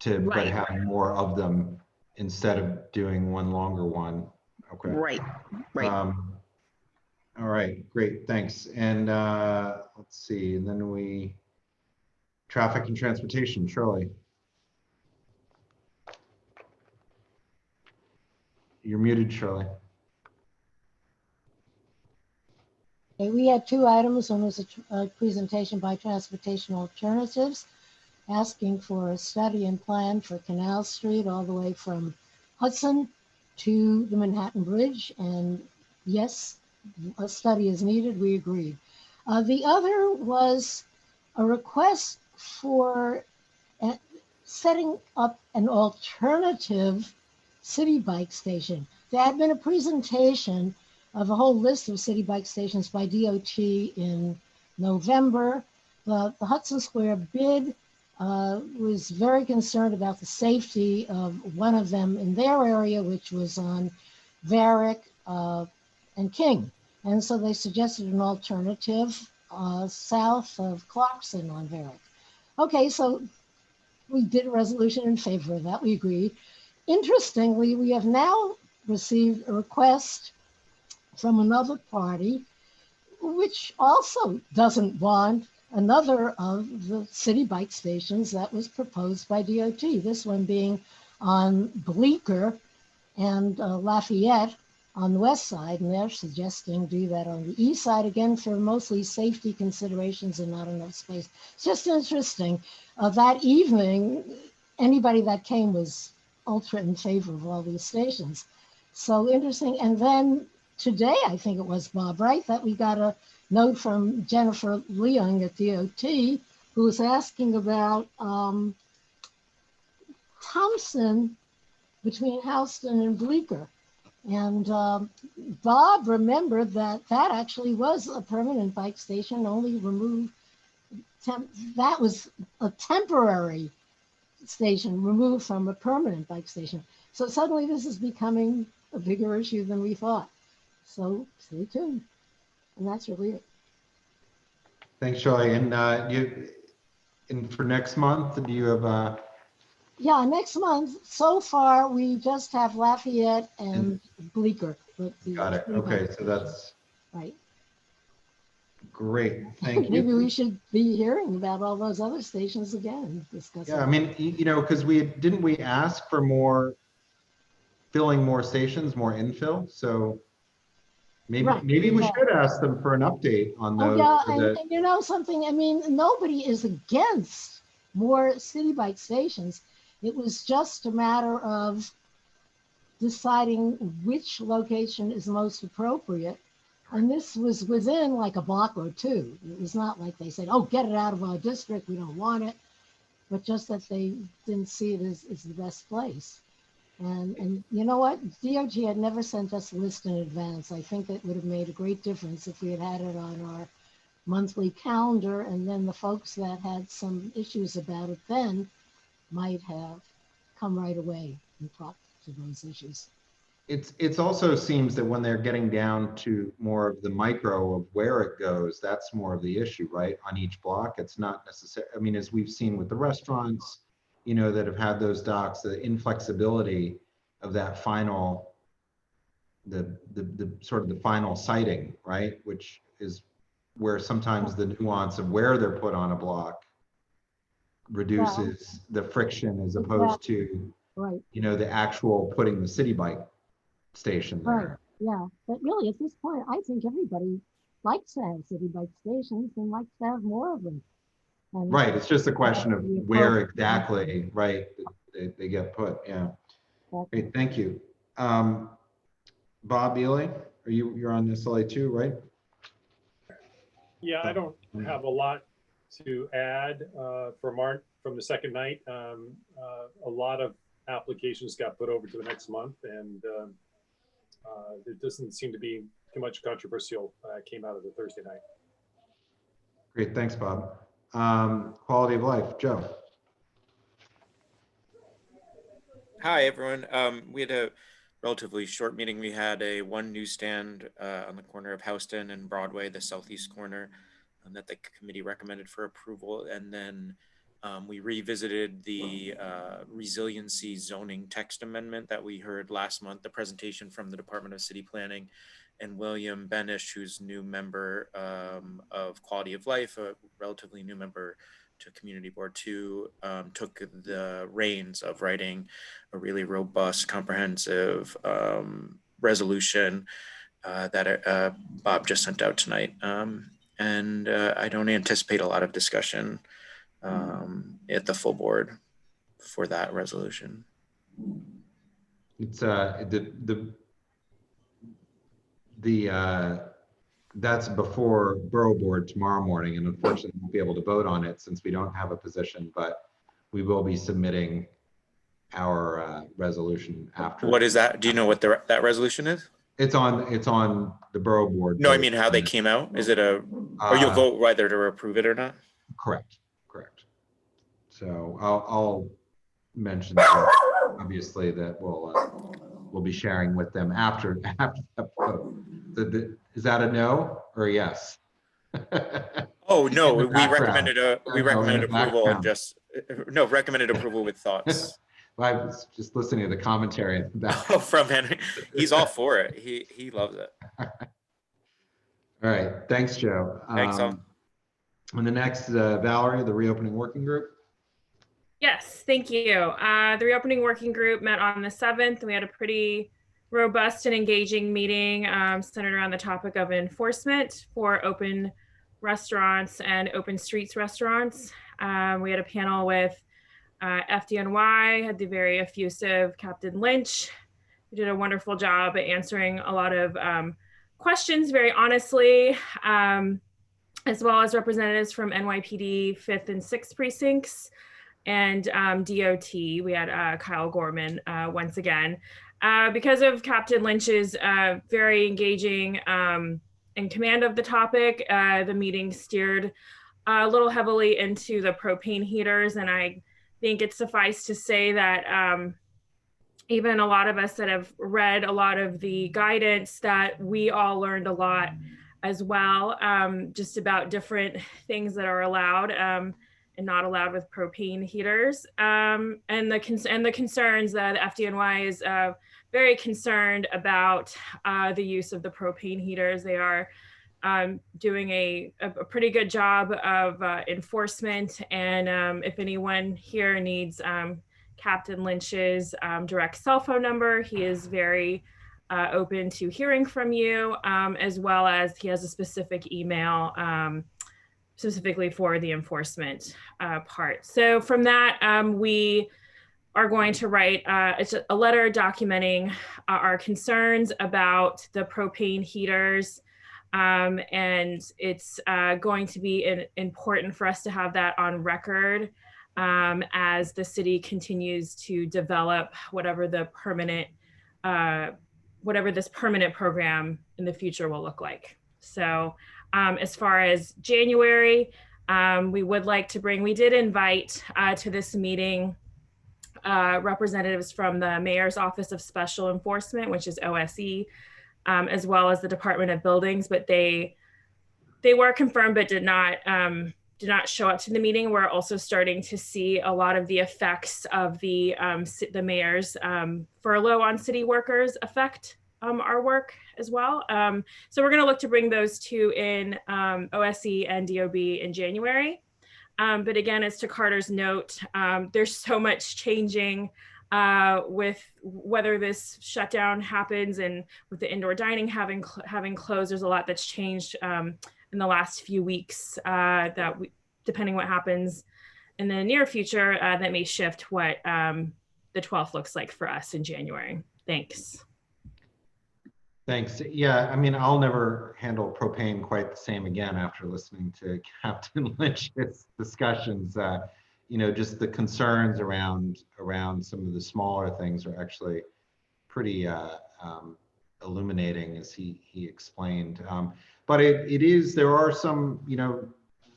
but having more of them instead of doing one longer one. Okay. Right. All right, great, thanks. And let's see, and then traffic and transportation, Shirley. You're muted, Shirley. Okay, we had two items. One was a presentation by Transportation Alternatives, asking for a study and plan for Canal Street all the way from Hudson to the Manhattan Bridge. And yes, a study is needed. We agreed. The other was a request for setting up an alternative city bike station. There had been a presentation of a whole list of city bike stations by DOT in November. The Hudson Square bid was very concerned about the safety of one of them in their area, which was on Varick and King. And so they suggested an alternative south of Clarkson on Varick. Okay, so we did a resolution in favor of that. We agreed. Interestingly, we have now received a request from another party, which also doesn't want another of the city bike stations that was proposed by DOT. This one being on Bleecker and Lafayette on the west side, and they're suggesting do that on the east side, again, for mostly safety considerations and not enough space. It's just interesting. That evening, anybody that came was ultra in favor of all these stations. So interesting. And then today, I think it was, Bob, right, that we got a note from Jennifer Leung at DOT, who was asking about Thompson between Houston and Bleecker. And Bob remembered that that actually was a permanent bike station, only removed, that was a temporary station removed from a permanent bike station. So suddenly this is becoming a bigger issue than we thought. So stay tuned. And that's really it. Thanks, Shirley. And for next month, do you have Yeah, next month, so far, we just have Lafayette and Bleecker. Got it. Okay, so that's right. Great. Thank you. Maybe we should be hearing about all those other stations again. Yeah, I mean, you know, because didn't we ask for filling more stations, more infill? So maybe we should ask them for an update on those. And you know something, I mean, nobody is against more city bike stations. It was just a matter of deciding which location is most appropriate. And this was within like a block or two. It was not like they said, oh, get it out of our district, we don't want it, but just that they didn't see it as the best place. And you know what? DOT had never sent us a list in advance. I think it would have made a great difference if we had had it on our monthly calendar, and then the folks that had some issues about it then might have come right away and talked to those issues. It's also seems that when they're getting down to more of the micro of where it goes, that's more of the issue, right? On each block, it's not necessary. I mean, as we've seen with the restaurants, you know, that have had those docks, the inflexibility of that final, the sort of the final siting, right? Which is where sometimes the nuance of where they're put on a block reduces the friction as opposed to, you know, the actual putting the city bike station there. Right, yeah, but really at this point, I think everybody likes to have city bike stations and likes to have more of them. And right, it's just a question of where exactly, right, they get put, yeah. Great, thank you. Bob Ely, you're on SLA 2, right? Yeah, I don't have a lot to add from the second night. A lot of applications got put over to the next month, and there doesn't seem to be too much controversial came out of the Thursday night. Great, thanks, Bob. Quality of life, Joe. Hi, everyone. We had a relatively short meeting. We had one newsstand on the corner of Houston and Broadway, the southeast corner, that the committee recommended for approval. And then we revisited the resiliency zoning text amendment that we heard last month, the presentation from the Department of City Planning. and William Benish, who's new member of Quality of Life, a relatively new member to Community Board 2, took the reins of writing a really robust, comprehensive resolution that Bob just sent out tonight. And I don't anticipate a lot of discussion at the full board for that resolution. It's that's before Borough Board tomorrow morning, and unfortunately we won't be able to vote on it since we don't have a position, but we will be submitting our resolution after. What is that? Do you know what that resolution is? It's on the Borough Board. No, I mean how they came out. Is it or you'll vote whether to approve it or not? Correct. So I'll mention that, obviously, that we'll be sharing with them after that vote. Is that a no or a yes? Oh no, we recommended approval and just recommended approval with thoughts. I was just listening to the commentary from Henry. He's all for it. He loves it. All right, thanks, Joe. Thanks, all. And the next, Valerie, the reopening working group. Yes, thank you. The reopening working group met on the 7th. We had a pretty robust and engaging meeting centered around the topic of enforcement for open restaurants and open streets restaurants. We had a panel with FDNY, had the very effusive Captain Lynch, who did a wonderful job at answering a lot of questions very honestly, as well as representatives from NYPD 5th and 6th precincts and DOT. We had Kyle Gorman once again. Because of Captain Lynch's very engaging and command of the topic, the meeting steered a little heavily into the propane heaters, and I think it's suffice to say that even a lot of us that have read a lot of the guidance, that we all learned a lot as well, just about different things that are allowed and not allowed with propane heaters, and the concerns that the FDNY is very concerned about the use of the propane heaters. They are doing a pretty good job of enforcement, and if anyone here needs Captain Lynch's direct cell phone number, he is very open to hearing from you, as well as he has a specific email specifically for the enforcement part. So from that, we are going to write a letter documenting our concerns about the propane heaters. And it's going to be important for us to have that on record as the city continues to develop whatever this permanent program in the future will look like. So as far as January, we did invite to this meeting representatives from the Mayor's Office of Special Enforcement, which is OSE, as well as the Department of Buildings, but they were confirmed but did not show up to the meeting. We're also starting to see a lot of the effects of the mayor's furlough on city workers affect our work as well. So we're going to look to bring those two in, OSE and DOB, in January. But again, as to Carter's note, there's so much changing with whether this shutdown happens, and with the indoor dining having closed, there's a lot that's changed in the last few weeks that depending what happens in the near future, that may shift what the 12th looks like for us in January. Thanks. Thanks. Yeah, I mean, I'll never handle propane quite the same again after listening to Captain Lynch's discussions. Just the concerns around some of the smaller things are actually pretty illuminating, as he explained. But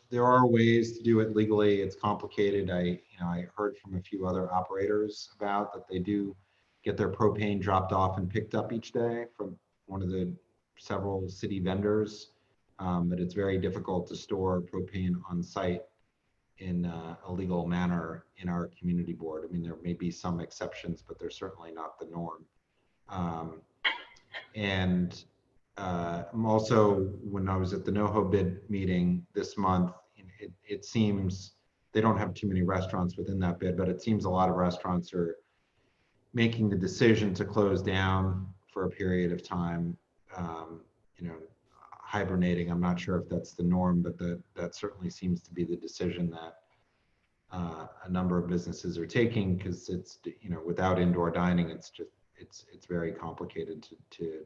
there are ways to do it legally. It's complicated. I heard from a few other operators about that they do get their propane dropped off and picked up each day from one of the several city vendors, but it's very difficult to store propane on site in a legal manner in our community board. I mean, there may be some exceptions, but they're certainly not the norm. And I'm also, when I was at the NoHo bid meeting this month, it seems they don't have too many restaurants within that bid, but it seems a lot of restaurants are making the decision to close down for a period of time, you know, hibernating. I'm not sure if that's the norm, but that certainly seems to be the decision that a number of businesses are taking, because it's, you know, without indoor dining, it's just, it's very complicated to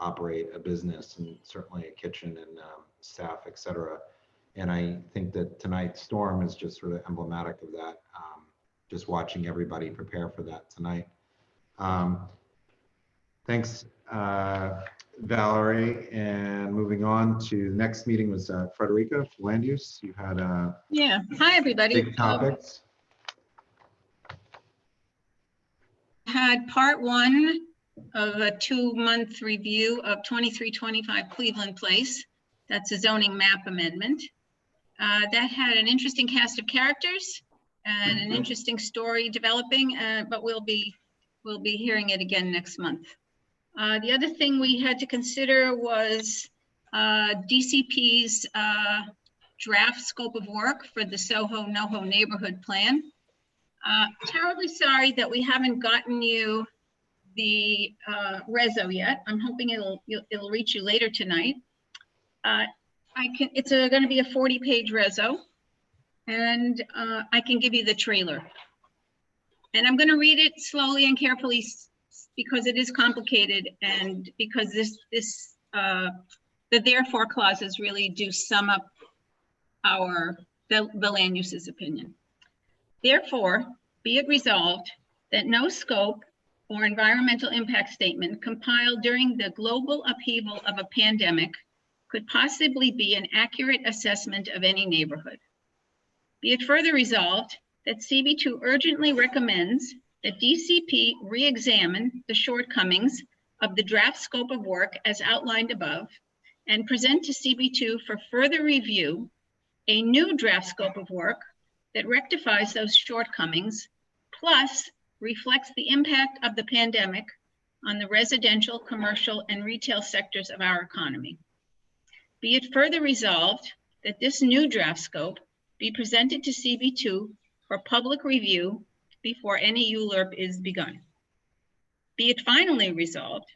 operate a business, and certainly a kitchen and staff, et cetera. And I think that tonight's storm is just sort of emblematic of that. Just watching everybody prepare for that tonight. Thanks, Valerie. And moving on to the next meeting was Frederica, land use. You had Yeah. Hi, everybody. big topics. Had part one of a 2-month review of 2325 Cleveland Place. That's a zoning map amendment. That had an interesting cast of characters and an interesting story developing, but we'll be hearing it again next month. The other thing we had to consider was DCP's draft scope of work for the Soho NoHo neighborhood plan. Terribly sorry that we haven't gotten you the reso yet. I'm hoping it'll reach you later tonight. It's going to be a 40-page reso, and I can give you the trailer. And I'm going to read it slowly and carefully because it is complicated, and because the therefore clauses really do sum up the land uses opinion. Therefore, be it resolved that no scope or environmental impact statement compiled during the global upheaval of a pandemic could possibly be an accurate assessment of any neighborhood. Be it further resolved that CB2 urgently recommends that DCP re-examine the shortcomings of the draft scope of work as outlined above and present to CB2 for further review a new draft scope of work that rectifies those shortcomings, plus reflects the impact of the pandemic on the residential, commercial, and retail sectors of our economy. Be it further resolved that this new draft scope be presented to CB2 for public review before any ULURP is begun. Be it finally resolved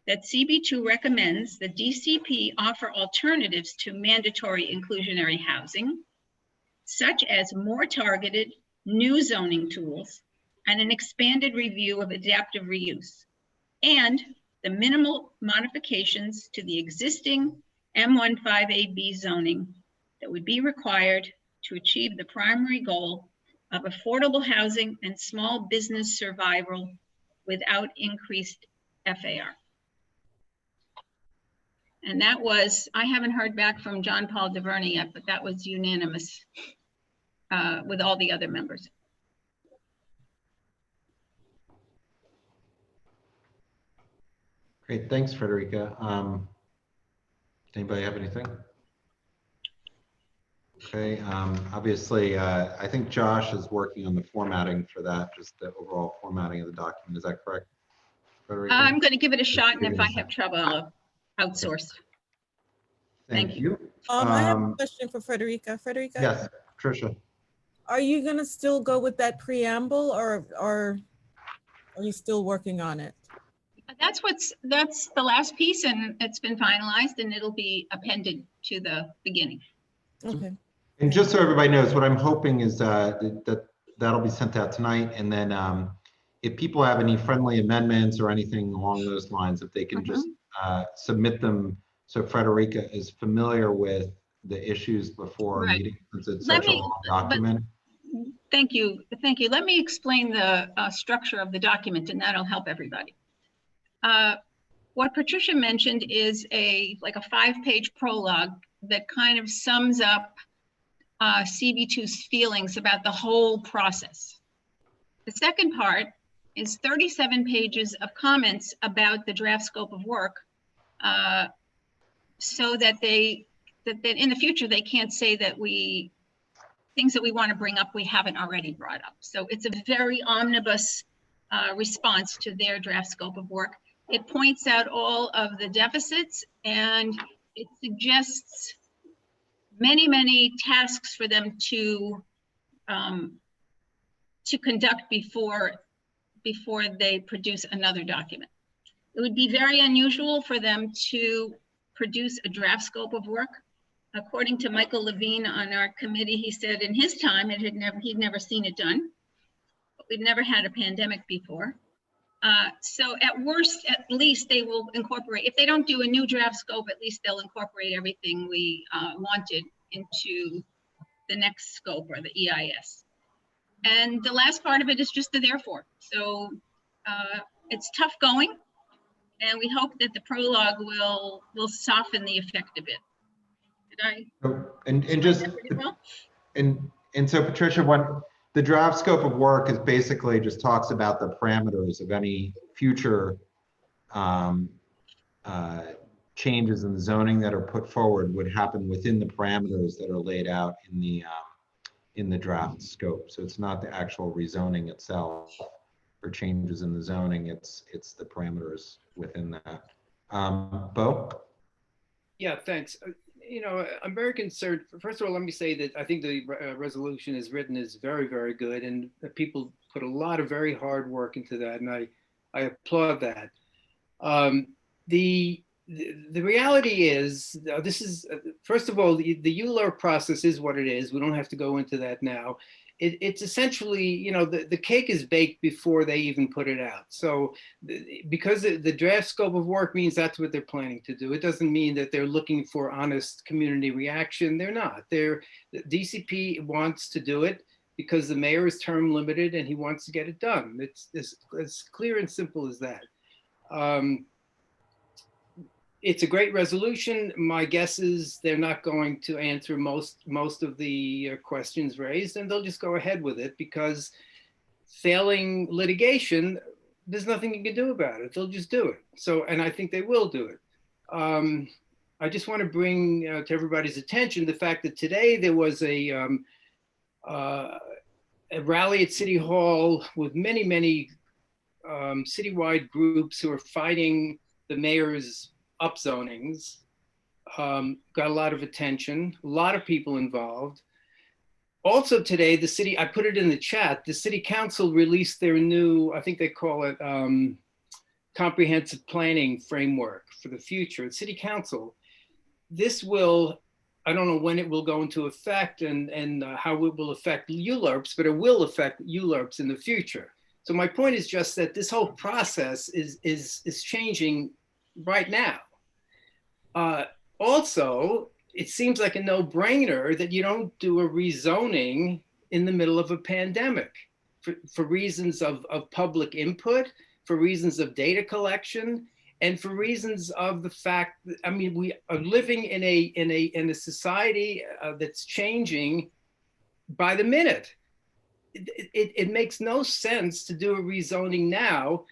that CB2 recommends that DCP offer alternatives to mandatory inclusionary housing, such as more targeted new zoning tools and an expanded review of adaptive reuse, and the minimal modifications to the existing M15AB zoning that would be required to achieve the primary goal of affordable housing and small business survival without increased FAR. And that was, I haven't heard back from John Paul DeVerney yet, but that was unanimous with all the other members. Great, thanks, Frederica. Anybody have anything? Okay, obviously, I think Josh is working on the formatting for that, just the overall formatting of the document. Is that correct, Frederica? I'm going to give it a shot, and if I have trouble, I'll outsource. Thank you. I have a question for Frederica. Frederica? Yes, Tricia. Are you going to still go with that preamble, or are you still working on it? That's the last piece, and it's been finalized, and it'll be appended to the beginning. Okay. And just so everybody knows, what I'm hoping is that'll be sent out tonight, and then if people have any friendly amendments or anything along those lines, if they can just submit them, so Frederica is familiar with the issues before a meeting, since it's such a long document. Thank you. Let me explain the structure of the document, and that'll help everybody. What Patricia mentioned is like a 5-page prologue that kind of sums up CB2's feelings about the whole process. The second part is 37 pages of comments about the draft scope of work, so that in the future they can't say that things that we want to bring up we haven't already brought up. So it's a very omnibus response to their draft scope of work. It points out all of the deficits, and it suggests many, many tasks for them to conduct before they produce another document. It would be very unusual for them to produce a draft scope of work. According to Michael Levine on our committee, he said in his time he'd never seen it done. But we've never had a pandemic before. So at worst, at least they will incorporate, if they don't do a new draft scope, at least they'll incorporate everything we wanted into the next scope or the EIS. And the last part of it is just the therefore. So it's tough going, and we hope that the prologue will soften the effect a bit. Did I? So Patricia, what the draft scope of work is basically just talks about the parameters of any future changes in the zoning that are put forward would happen within the parameters that are laid out in the draft scope. So it's not the actual rezoning itself or changes in the zoning, it's the parameters within that. Bo? Yeah, thanks. You know, I'm very concerned. First of all, let me say that I think the resolution as written is very, very good, and people put a lot of very hard work into that, and I applaud that. The reality is, this is, first of all, the ULURP process is what it is. We don't have to go into that now. It's essentially, you know, the cake is baked before they even put it out. So because the draft scope of work means that's what they're planning to do. It doesn't mean that they're looking for honest community reaction. They're not. The DCP wants to do it because the mayor is term limited and he wants to get it done. It's as clear and simple as that. It's a great resolution. My guess is they're not going to answer most of the questions raised, and they'll just go ahead with it because failing litigation, there's nothing you can do about it. They'll just do it. So, and I think they will do it. I just want to bring to everybody's attention the fact that today there was a rally at City Hall with many citywide groups who are fighting the mayor's upzonings. Got a lot of attention, a lot of people involved. Also today, the city, I put it in the chat, the city council released their new, I think they call it comprehensive planning framework for the future. The city council, this will, I don't know when it will go into effect and how it will affect ULURPs, but it will affect ULURPs in the future. So my point is just that this whole process is changing right now. Also, it seems like a no-brainer that you don't do a rezoning in the middle of a pandemic for reasons of public input, for reasons of data collection, and for reasons of the fact that, I mean, we are living in a society that's changing by the minute. It makes no sense to do a rezoning now.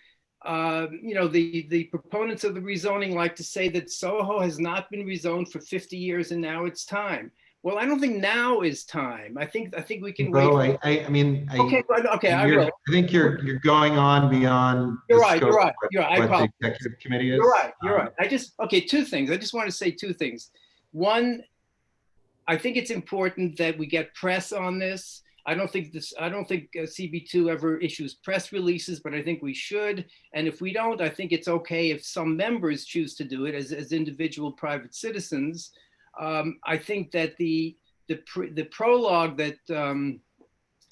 You know, the proponents of the rezoning like to say that Soho has not been rezoned for 50 years and now it's time. Well, I don't think now is time. I think we can Bo, wait. I mean, okay, I will. I think you're going on beyond the scope of what the executive committee is. You're right. Okay, two things. I just want to say two things. One, I think it's important that we get press on this. I don't think CB2 ever issues press releases, but I think we should. And if we don't, I think it's okay if some members choose to do it as individual private citizens. I think that the prologue that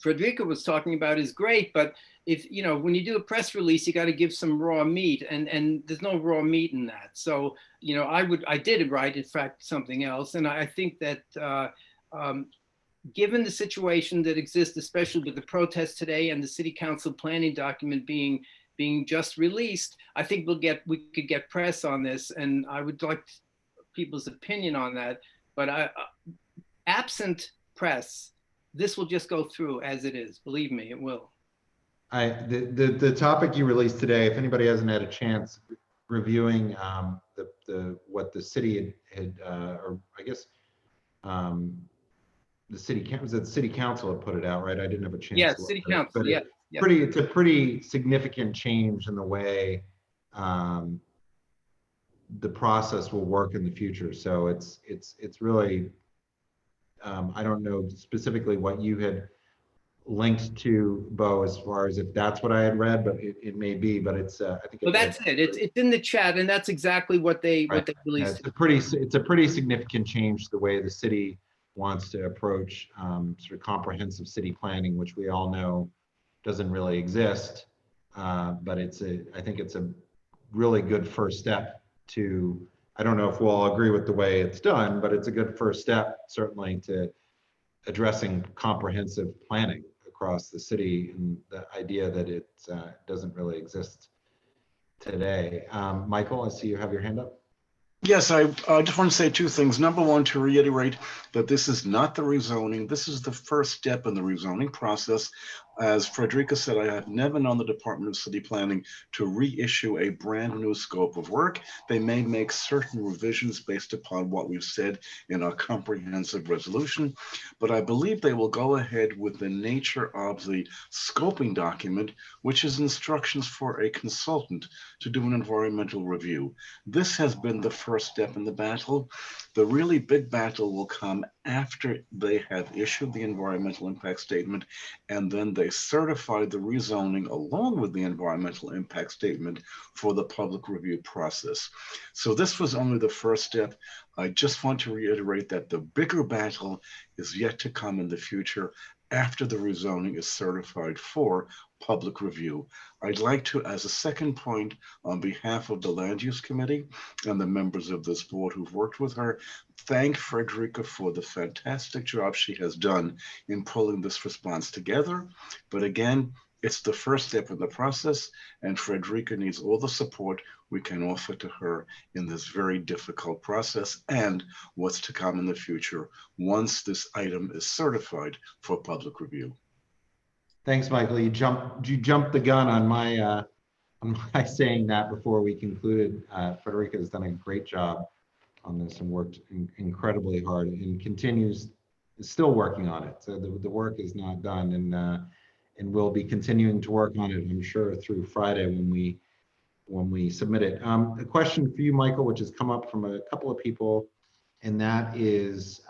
Frederica was talking about is great, but if, you know, when you do a press release, you got to give some raw meat, and there's no raw meat in that. So, you know, I did write, in fact, something else. And I think that given the situation that exists, especially with the protests today and the city council planning document being just released, I think we could get press on this, and I would like people's opinion on that. But absent press, this will just go through as it is. Believe me, it will. The topic you released today, if anybody hasn't had a chance reviewing what the city had or I guess the city council had put it out, right? I didn't have a chance. Yeah, to city look at it, council. but Yeah. it's a pretty significant change in the way the process will work in the future. So it's really, I don't know specifically what you had linked to, Bo, as far as if that's what I had read, but it may be, but it's I think. Well, that's it. It's in the chat, and that's exactly what they Right. released. It's a pretty significant change to the way the city wants to approach sort of comprehensive city planning, which we all know doesn't really exist. But I think it's a really good first step to, I don't know if we'll all agree with the way it's done, but it's a good first step certainly to addressing comprehensive planning across the city, and the idea that it doesn't really exist today. Michael, I see you have your hand up. Yes, I just want to say two things. Number one, to reiterate that this is not the rezoning. This is the first step in the rezoning process. As Frederica said, I have never known the Department of City Planning to reissue a brand new scope of work. They may make certain revisions based upon what we've said in our comprehensive resolution, but I believe they will go ahead with the nature of the scoping document, which is instructions for a consultant to do an environmental review. This has been the first step in the battle. The really big battle will come after they have issued the environmental impact statement, and then they certify the rezoning along with the environmental impact statement for the public review process. So this was only the first step. I just want to reiterate that the bigger battle is yet to come in the future after the rezoning is certified for public review. I'd like to, as a second point, on behalf of the Land Use Committee and the members of this board who've worked with her, thank Frederica for the fantastic job she has done in pulling this response together. But again, it's the first step in the process, and Frederica needs all the support we can offer to her in this very difficult process and what's to come in the future once this item is certified for public review. Thanks, Michael. You jumped the gun on my saying that before we concluded. Frederica has done a great job on this and worked incredibly hard and is still working on it. So the work is not done, and we'll be continuing to work on it, I'm sure, through Friday when we submit it. A question for you, Michael, which has come up from a couple of people, and that is,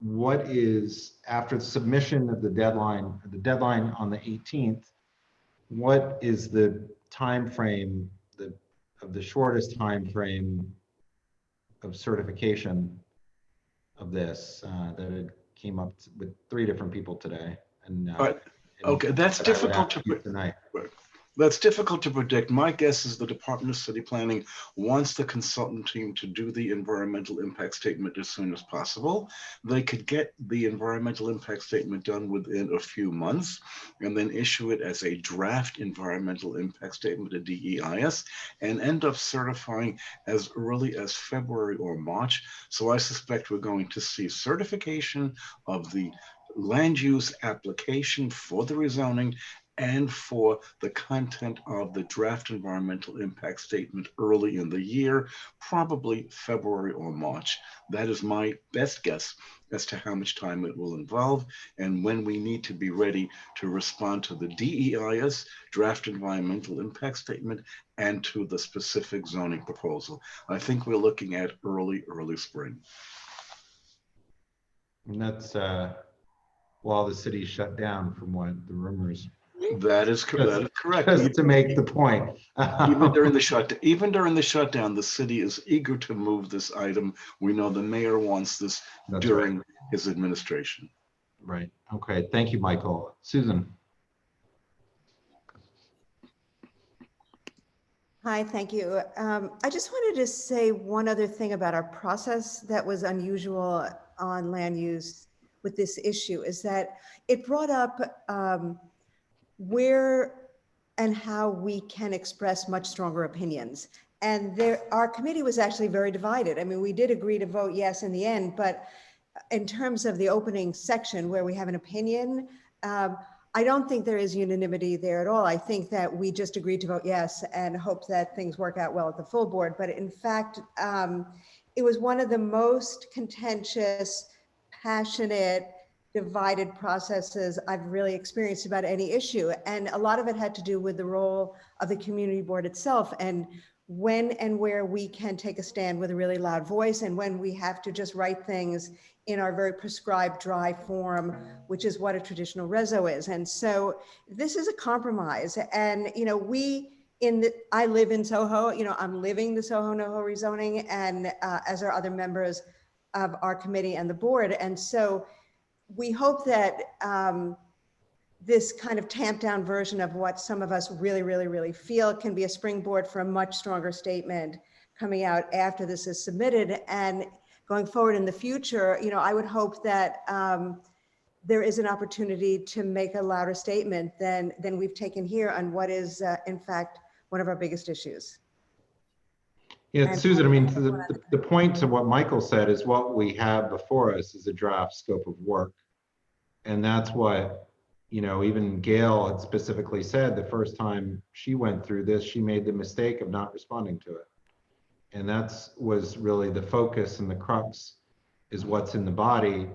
what is, after the submission of the deadline on the 18th, what is the time frame, the shortest time frame of certification of this? That it came up with 3 different people today, and okay, that's difficult to predict tonight. That's difficult to predict. My guess is the Department of City Planning wants the consultant team to do the environmental impact statement as soon as possible. They could get the environmental impact statement done within a few months and then issue it as a draft environmental impact statement to DEIS and end up certifying as early as February or March. So I suspect we're going to see certification of the land use application for the rezoning and for the content of the draft environmental impact statement early in the year, probably February or March. That is my best guess as to how much time it will involve and when we need to be ready to respond to the DEIS draft environmental impact statement and to the specific zoning proposal. I think we're looking at early spring. And that's while the city shut down, from what the rumors. That is correct. Just to make the point. Even during the shutdown, the city is eager to move this item. We know the mayor wants this during his administration. Right. Okay. Thank you, Michael. Susan. Hi, thank you. I just wanted to say one other thing about our process that was unusual on land use with this issue, is that it brought up where and how we can express much stronger opinions. And our committee was actually very divided. I mean, we did agree to vote yes in the end, but in terms of the opening section where we have an opinion, I don't think there is unanimity there at all. I think that we just agreed to vote yes and hope that things work out well at the full board. But in fact, it was one of the most contentious, passionate divided processes I've really experienced about any issue. And a lot of it had to do with the role of the community board itself, and when and where we can take a stand with a really loud voice, and when we have to just write things in our very prescribed dry form, which is what a traditional reso is. And so this is a compromise. And, you know, I live in Soho, you know, I'm living the Soho NoHo rezoning, and as are other members of our committee and the board. And so we hope that this kind of tamped down version of what some of us really feel can be a springboard for a much stronger statement coming out after this is submitted. And going forward in the future, you know, I would hope that there is an opportunity to make a louder statement than we've taken here on what is in fact one of our biggest issues. Yeah, Susan, I mean, the point to what Michael said is what we have before us is a draft scope of work. And that's what, you know, even Gail had specifically said the first time she went through this, she made the mistake of not responding to it. And was really the focus and the crux is what's in the body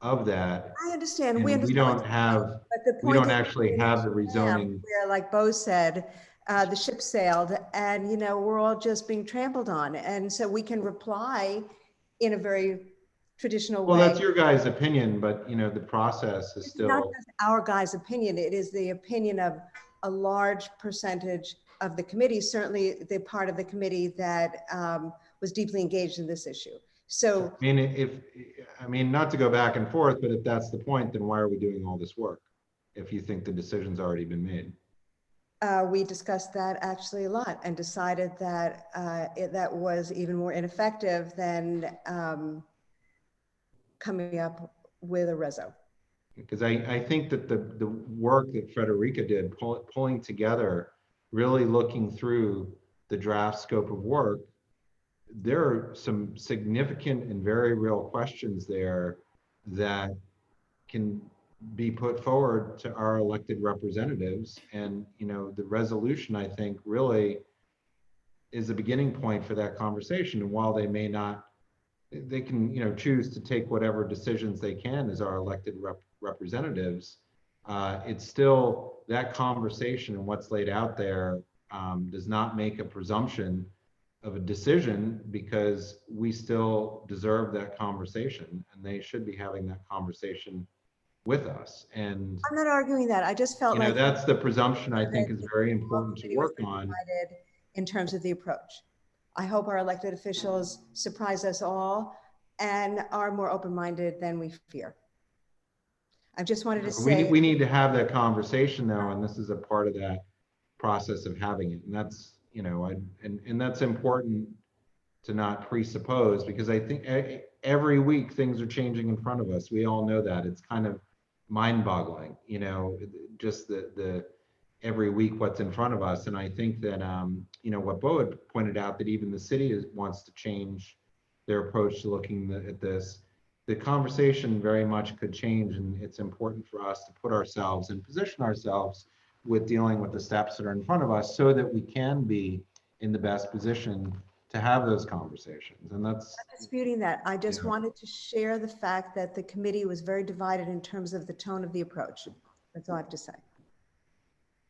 of that. I understand. And we don't have, we don't actually have the rezoning. Where, like Bo said, the ship sailed, and, you know, we're all just being trampled on. And so we can reply in a very traditional way. Well, that's your guys' opinion, but, you know, the process is still. It's not just our guys' opinion. It is the opinion of a large percentage of the committee, certainly the part of the committee that was deeply engaged in this issue. So, I mean, not to go back and forth, but if that's the point, then why are we doing all this work? If you think the decision's already been made. We discussed that actually a lot and decided that that was even more ineffective than coming up with a reso. Because I think that the work that Frederica did, pulling together, really looking through the draft scope of work, there are some significant and very real questions there that can be put forward to our elected representatives. And, you know, the resolution, I think, really is a beginning point for that conversation. And while they may not, they can, you know, choose to take whatever decisions they can as our elected representatives. It's still that conversation, and what's laid out there does not make a presumption of a decision, because we still deserve that conversation, and they should be having that conversation with us. And I'm not arguing that. I just felt like that's the presumption I think is very important to work on in terms of the approach. I hope our elected officials surprise us all and are more open-minded than we fear. I just wanted to say we need to have that conversation though, and this is a part of that process of having it. And that's, you know, and that's important to not presuppose, because I think every week things are changing in front of us. We all know that. It's kind of mind-boggling, you know, just the every week what's in front of us. And I think that you know, what Bo had pointed out, that even the city wants to change their approach to looking at this. The conversation very much could change, and it's important for us to put ourselves and position ourselves with dealing with the steps that are in front of us, so that we can be in the best position to have those conversations. And that's not disputing that. I just wanted to share the fact that the committee was very divided in terms of the tone of the approach. That's all I have to say.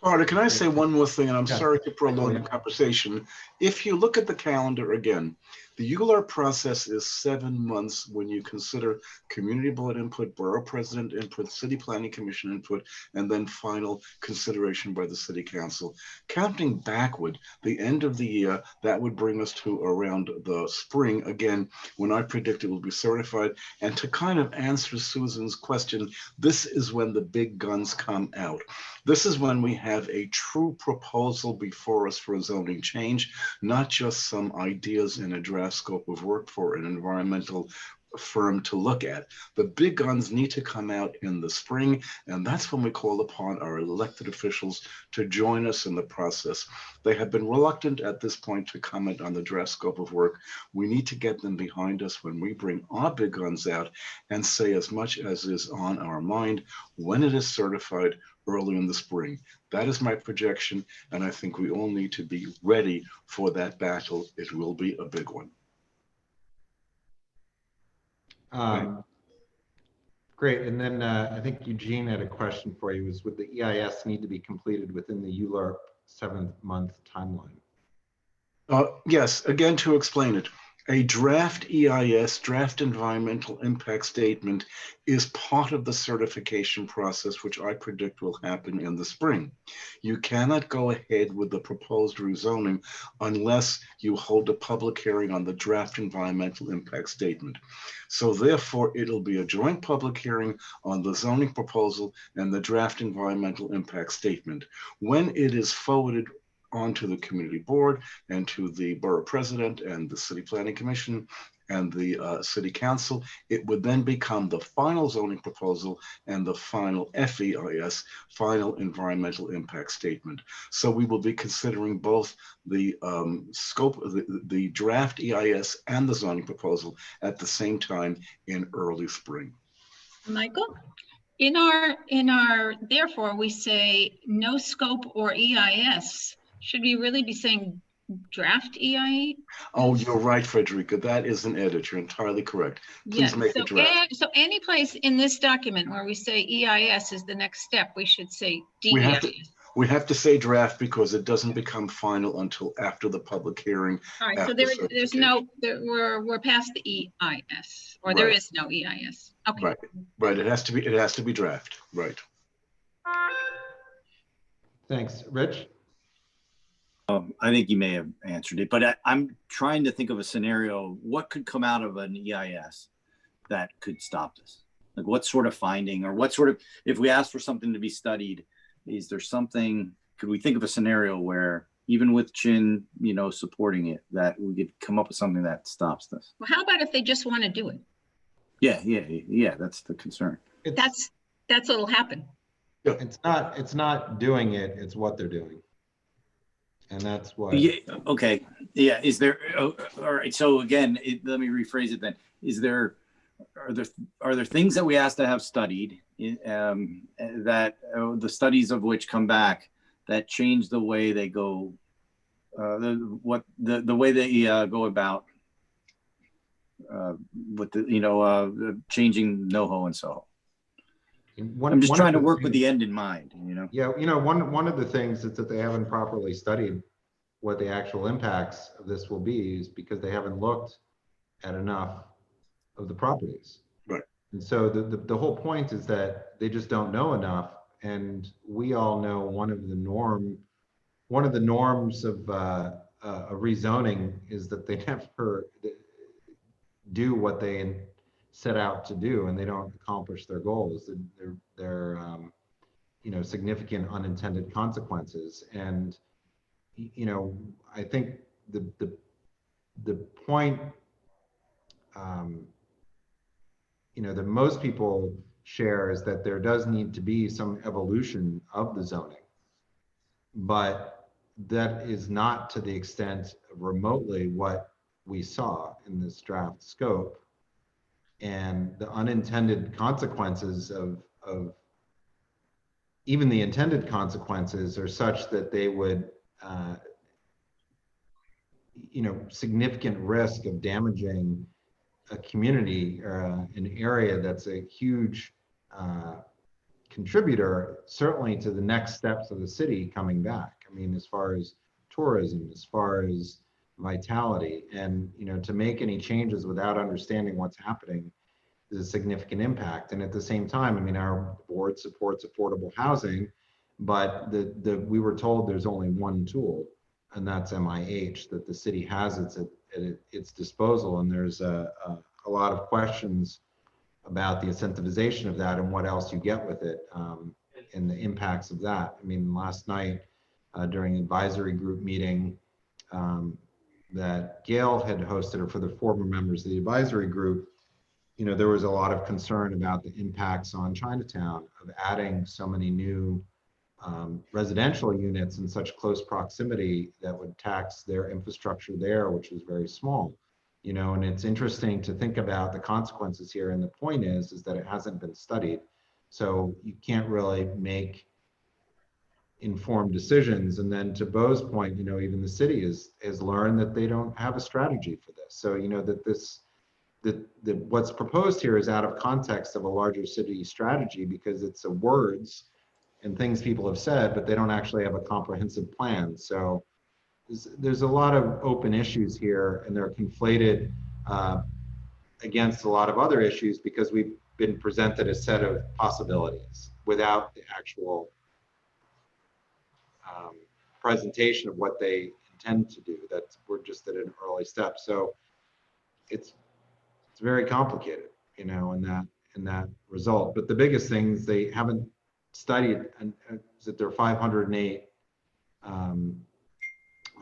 Carter, can I say one more thing? And I'm sorry to prolong the conversation. If you look at the calendar again, the ULR process is 7 months when you consider community board input, borough president input, city planning commission input, and then final consideration by the city council. Counting backward, the end of the year, that would bring us to around the spring, again, when I predict it will be certified. And to kind of answer Susan's question, this is when the big guns come out. This is when we have a true proposal before us for a zoning change, not just some ideas in a draft scope of work for an environmental firm to look at. The big guns need to come out in the spring, and that's when we call upon our elected officials to join us in the process. They have been reluctant at this point to comment on the draft scope of work. We need to get them behind us when we bring our big guns out and say as much as is on our mind when it is certified early in the spring. That is my projection, and I think we all need to be ready for that battle. It will be a big one. Great. And then I think Eugene had a question for you. Was would the EIS need to be completed within the ULURP 7-month timeline? Yes, again, to explain it, a draft EIS, draft environmental impact statement, is part of the certification process, which I predict will happen in the spring. You cannot go ahead with the proposed rezoning unless you hold a public hearing on the draft environmental impact statement. So therefore, it'll be a joint public hearing on the zoning proposal and the draft environmental impact statement. When it is forwarded onto the community board and to the borough president and the city planning commission and the city council, it would then become the final zoning proposal and the final FEIS, final environmental impact statement. So we will be considering both the scope of the draft EIS and the zoning proposal at the same time in early spring. Michael? In our, therefore, we say no scope or EIS. Should we really be saying draft EIS? Oh, you're right, Frederica. That is an edit. You're entirely correct. Please make the draft. So any place in this document where we say EIS is the next step, we should say DEIS. We have to say draft because it doesn't become final until after the public hearing. All right, so there's no, we're past the EIS, or there is no EIS. Okay. Right. It has to be draft. Right. Thanks, Rich. I think you may have answered it, but I'm trying to think of a scenario. What could come out of an EIS that could stop this? Like what sort of finding or what sort of, if we ask for something to be studied, is there something, could we think of a scenario where even with Chin, supporting it, that we could come up with something that stops this? Well, how about if they just want to do it? Yeah, that's the concern. That's what'll happen. It's not doing it, it's what they're doing. And that's what. Yeah, okay. Yeah, is there, all right, so again, let me rephrase it then. Are there things that we ask to have studied that the studies of which come back that change the way they go, the way they go about with the changing NoHo and SoHo? I'm just trying to work with the end in mind, Yeah, one of the things is that they haven't properly studied what the actual impacts of this will be is because they haven't looked at enough of the properties. Right. And so the whole point is that they just don't know enough. And we all know one of the norms of a rezoning is that they never do what they set out to do, and they don't accomplish their goals. They're significant unintended consequences. And I think the point that most people share is that there does need to be some evolution of the zoning, but that is not to the extent remotely what we saw in this draft scope. And the unintended consequences of even the intended consequences are such that they would significant risk of damaging a community or an area that's a huge contributor, certainly to the next steps of the city coming back. I mean, as far as tourism, as far as vitality, and to make any changes without understanding what's happening is a significant impact. And at the same time, I mean, our board supports affordable housing, but we were told there's only one tool, and that's MIH, that the city has at its disposal. And there's a lot of questions about the incentivization of that and what else you get with it, and the impacts of that. I mean, last night during an advisory group meeting that Gail had hosted, or for the former members of the advisory group, there was a lot of concern about the impacts on Chinatown of adding so many new residential units in such close proximity that would tax their infrastructure there, which was very small. And it's interesting to think about the consequences here. And the point is that it hasn't been studied. So you can't really make informed decisions. And then to Bo's point, even the city has learned that they don't have a strategy for this. So, that this what's proposed here is out of context of a larger city strategy because it's words and things people have said, but they don't actually have a comprehensive plan. So there's a lot of open issues here, and they're conflated against a lot of other issues because we've been presented a set of possibilities without the actual presentation of what they intend to do. We're just at an early step. So it's very complicated, you know, in that result. But the biggest things they haven't studied is that there are 508,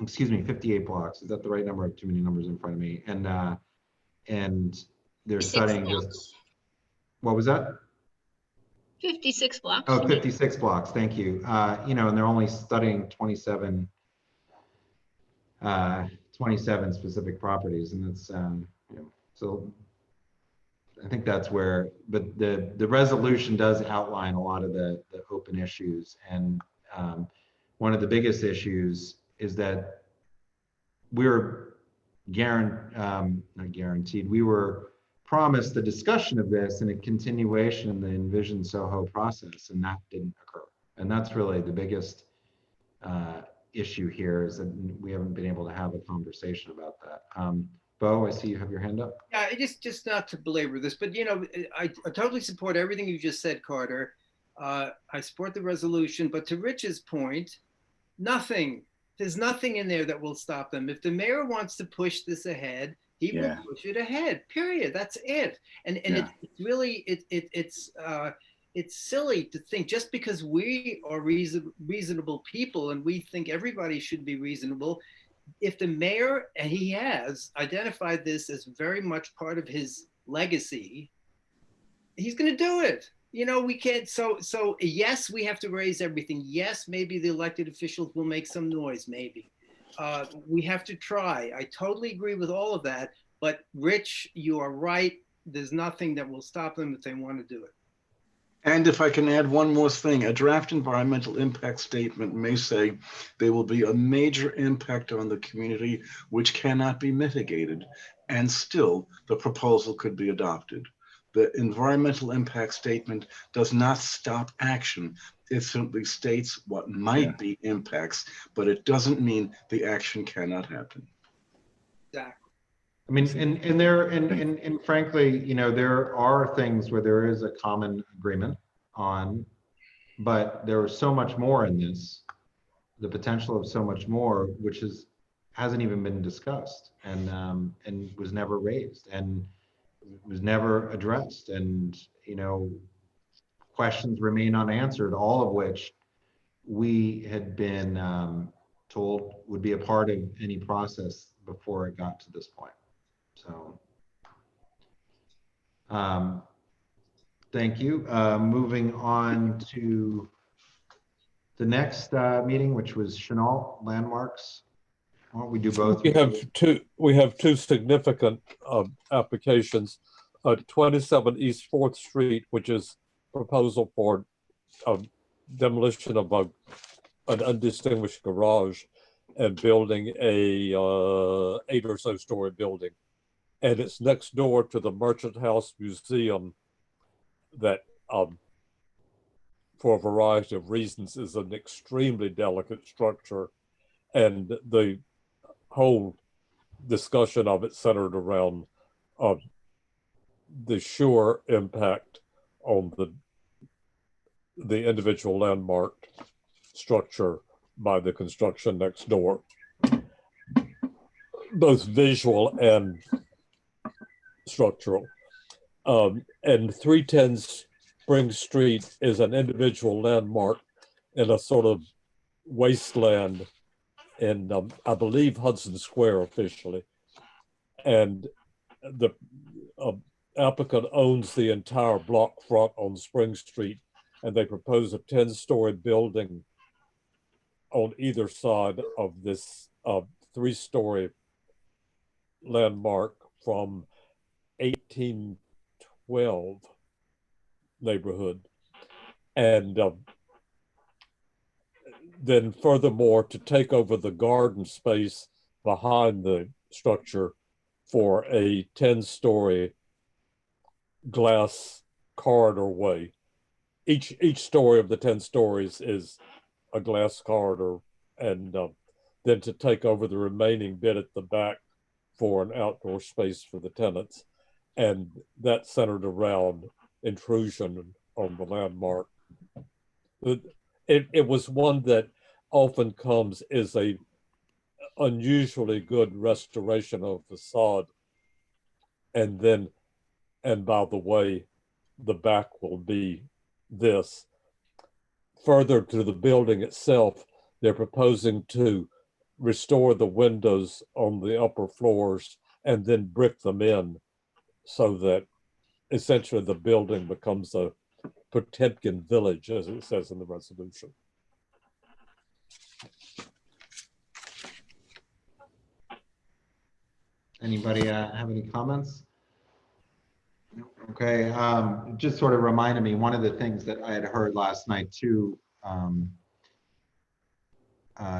58 blocks. Is that the right number? I have too many numbers in front of me. And they're studying just, what was that? 56 blocks. Oh, 56 blocks. Thank you. You know, and they're only studying 27 specific properties, and that's you know, so I think that's where, but the resolution does outline a lot of the open issues, and one of the biggest issues is that we're not guaranteed, we were promised the discussion of this and a continuation in the Envision Soho process, and that didn't occur. And that's really the biggest issue here, is that we haven't been able to have a conversation about that. Bo, I see you have your hand up. Yeah, just not to belabor this, but you know, I totally support everything you just said, Carter. I support the resolution, but to Rich's point, there's nothing in there that will stop them. If the mayor wants to push this ahead, he will push it ahead, period. That's it. And it's really, it's silly to think just because we are reasonable people and we think everybody should be reasonable, if the mayor, and he has identified this as very much part of his legacy, he's going to do it. You know, we can't, so yes, we have to raise everything. Yes, maybe the elected officials will make some noise, maybe. We have to try. I totally agree with all of that, but Rich, you are right. There's nothing that will stop them if they want to do it. And if I can add one more thing, a draft environmental impact statement may say there will be a major impact on the community which cannot be mitigated, and still the proposal could be adopted. The environmental impact statement does not stop action. It simply states what might be impacts, but it doesn't mean the action cannot happen. Exactly. I mean, and frankly, you know, there are things where there is a common agreement on, but there was so much more in this, the potential of so much more, which hasn't even been discussed and was never raised and was never addressed. And, you know, questions remain unanswered, all of which we had been told would be a part of any process before it got to this point. So, thank you. Moving on to the next meeting, which was Chenault Landmarks. Why don't we do both? We have two significant applications. 27 East 4th Street, which is proposal for demolition of an undistinguished garage and building a 8 or so story building. And it's next door to the Merchant House Museum that, for a variety of reasons, is an extremely delicate structure. And the whole discussion of it centered around the sure impact on the individual landmark structure by the construction next door, both visual and structural. And 310 Spring Street is an individual landmark in a sort of wasteland in, I believe, Hudson Square officially. And the applicant owns the entire block front on Spring Street, and they propose a 10-story building on either side of this 3-story landmark from 1812 neighborhood. And then furthermore, to take over the garden space behind the structure for a 10-story glass corridor way. Each story of the 10 stories is a glass corridor, and then to take over the remaining bit at the back for an outdoor space for the tenants. And that centered around intrusion on the landmark. It was one that often comes as a unusually good restoration of facade. And by the way, the back will be this. Further to the building itself, they're proposing to restore the windows on the upper floors and then brick them in so that essentially the building becomes a Potemkin village, as it says in the resolution. Anybody have any comments? Okay, it just sort of reminded me, one of the things that I had heard last night too,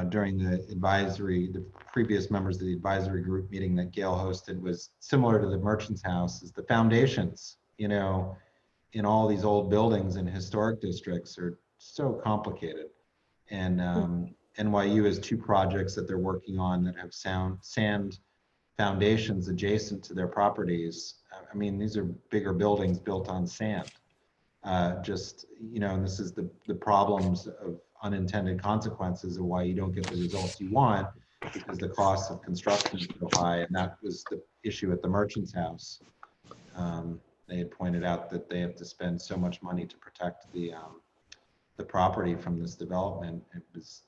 during the previous members of the advisory group meeting that Gail hosted, was similar to the Merchant's House, is the foundations, you know, in all these old buildings in historic districts are so complicated. And NYU has 2 projects that they're working on that have sand foundations adjacent to their properties. I mean, these are bigger buildings built on sand. Just, you know, and this is the problems of unintended consequences of why you don't get the results you want, because the cost of construction is so high. And that was the issue at the Merchant's House. They had pointed out that they have to spend so much money to protect the property from this development. It was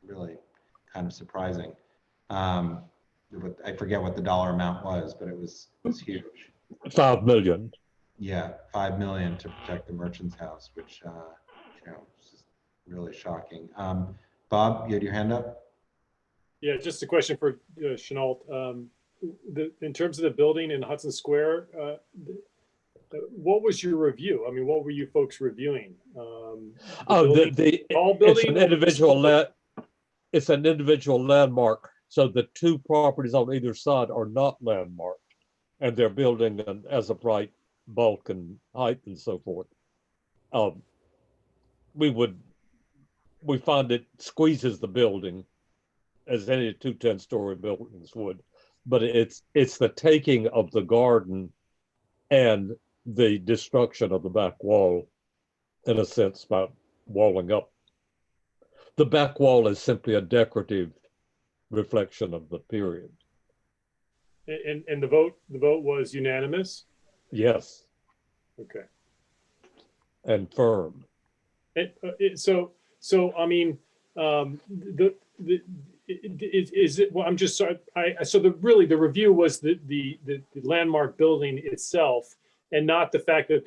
really kind of surprising. I forget what the dollar amount was, but it was huge. 5 million. Yeah, 5 million to protect the Merchant's House, which you know, is just really shocking. Bob, you had your hand up? Yeah, just a question for Chenault. In terms of the building in Hudson Square, what was your review? I mean, what were you folks reviewing? It's an individual landmark. So the 2 properties on either side are not landmarked, and they're building as of right bulk and height and so forth. We find it squeezes the building as any 2 10-story buildings would, but it's the taking of the garden and the destruction of the back wall, in a sense, by walling up. The back wall is simply a decorative reflection of the period. And the vote was unanimous? Yes. Okay. And firm. So I mean, is it? Well, I'm just sorry. So the review was the landmark building itself, and not the fact that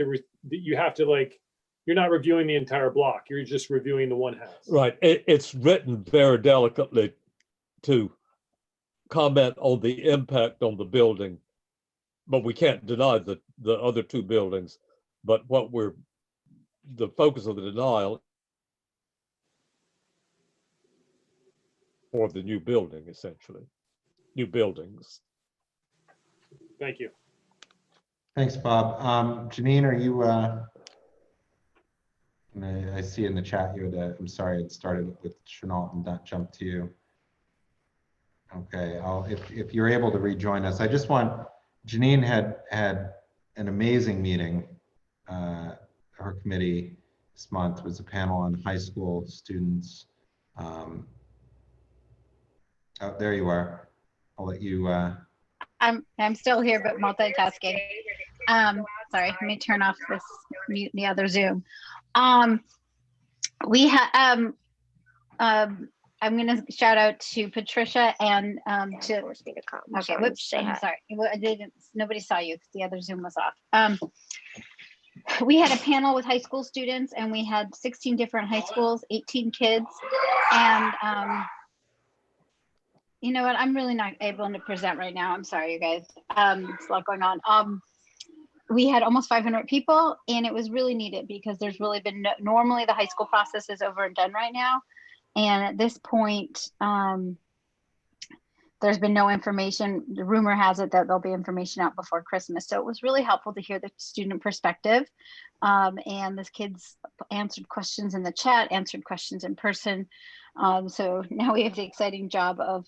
you have to, like, you're not reviewing the entire block. You're just reviewing the one house. Right. It's written very delicately to comment on the impact on the building, but we can't deny the other 2 buildings. But the focus of the denial for the new building, essentially, new buildings. Thank you. Thanks, Bob. Janine, are you? I see in the chat you had. I'm sorry, it started with Chenault and that jumped to you. Okay, if you're able to rejoin us, I just want. Janine had an amazing meeting. Her committee this month was a panel on high school students. Oh, there you are. I'll let you. I'm still here, but multitasking. Sorry, let me turn off this mute the other Zoom. We have I'm going to shout out to Patricia and to. Okay, whoops. I'm sorry. I didn't. Nobody saw you because the other Zoom was off. We had a panel with high school students, and we had 16 different high schools, 18 kids, and you know what? I'm really not able to present right now. I'm sorry, you guys. There's a lot going on. We had almost 500 people, and it was really needed because there's really been normally the high school process is over and done right now. And at this point, the there's been no information. The rumor has it that there'll be information out before Christmas. So it was really helpful to hear the student perspective. And the kids answered questions in the chat, answered questions in person. So now we have the exciting job of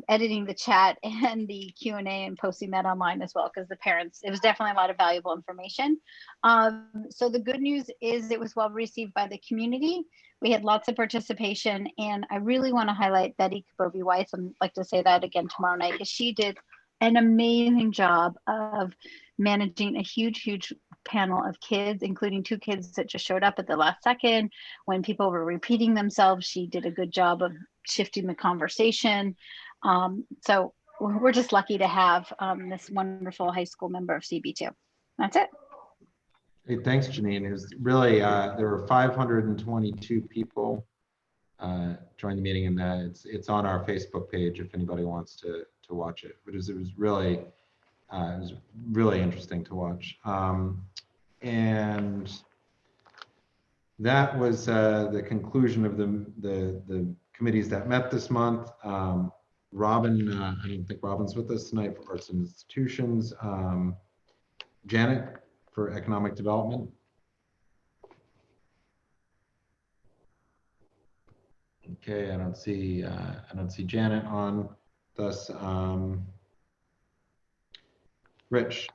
editing the chat and the Q&A and posting that online as well, because the parents, it was definitely a lot of valuable information. So the good news is it was well received by the community. We had lots of participation, and I really want to highlight Betty Kabobi-Weiss. I'd like to say that again tomorrow night, because she did an amazing job of managing a huge panel of kids, including 2 kids that just showed up at the last second. When people were repeating themselves, she did a good job of shifting the conversation. So we're just lucky to have this wonderful high school member of CB2. That's it. Hey, thanks, Janine. It was really, there were 522 people joined the meeting, and it's on our Facebook page if anybody wants to watch it. But it was really interesting to watch. And that was the conclusion of the committees that met this month. Robin, I don't think Robin's with us tonight for Arts and Institutions. Janet for Economic Development. Okay, I don't see Janet on. Thus, Rich,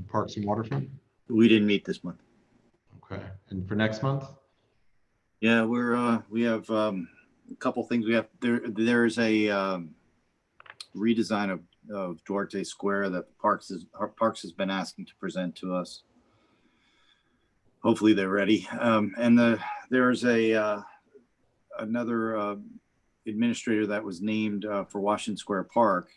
Parks and Waterfront. We didn't meet this month. Okay, and for next month? Yeah, we have a couple things. We have there's a redesign of Duarte Square that Parks has been asking to present to us. Hopefully they're ready. And there's another administrator that was named for Washington Square Park,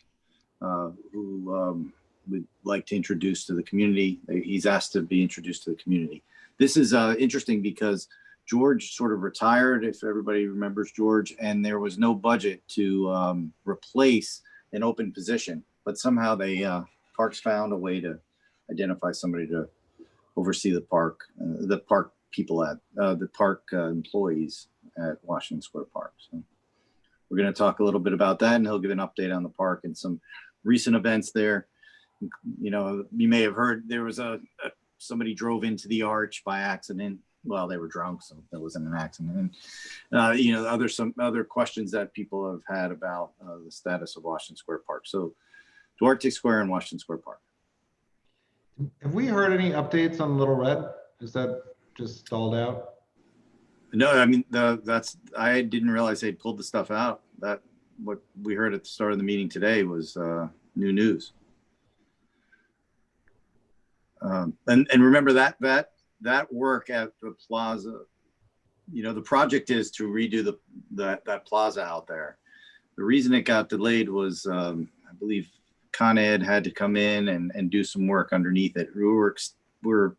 who we'd like to introduce to the community. He's asked to be introduced to the community. This is interesting because George sort of retired, if everybody remembers George, and there was no budget to replace an open position, but somehow they Parks found a way to identify somebody to oversee the park people at the park employees at Washington Square Park. So we're going to talk a little bit about that, and he'll give an update on the park and some recent events there. You know, you may have heard there was somebody drove into the arch by accident. Well, they were drunk, so that wasn't an accident. And you know, some other questions that people have had about the status of Washington Square Park. So Duarte Square and Washington Square Park. Have we heard any updates on Little Red? Is that just stalled out? No, I mean, I didn't realize they pulled the stuff out. That what we heard at the start of the meeting today was new news. And remember that work at the plaza, you know, the project is to redo that plaza out there. The reason it got delayed was, I believe Con Ed had to come in and do some work underneath it. We're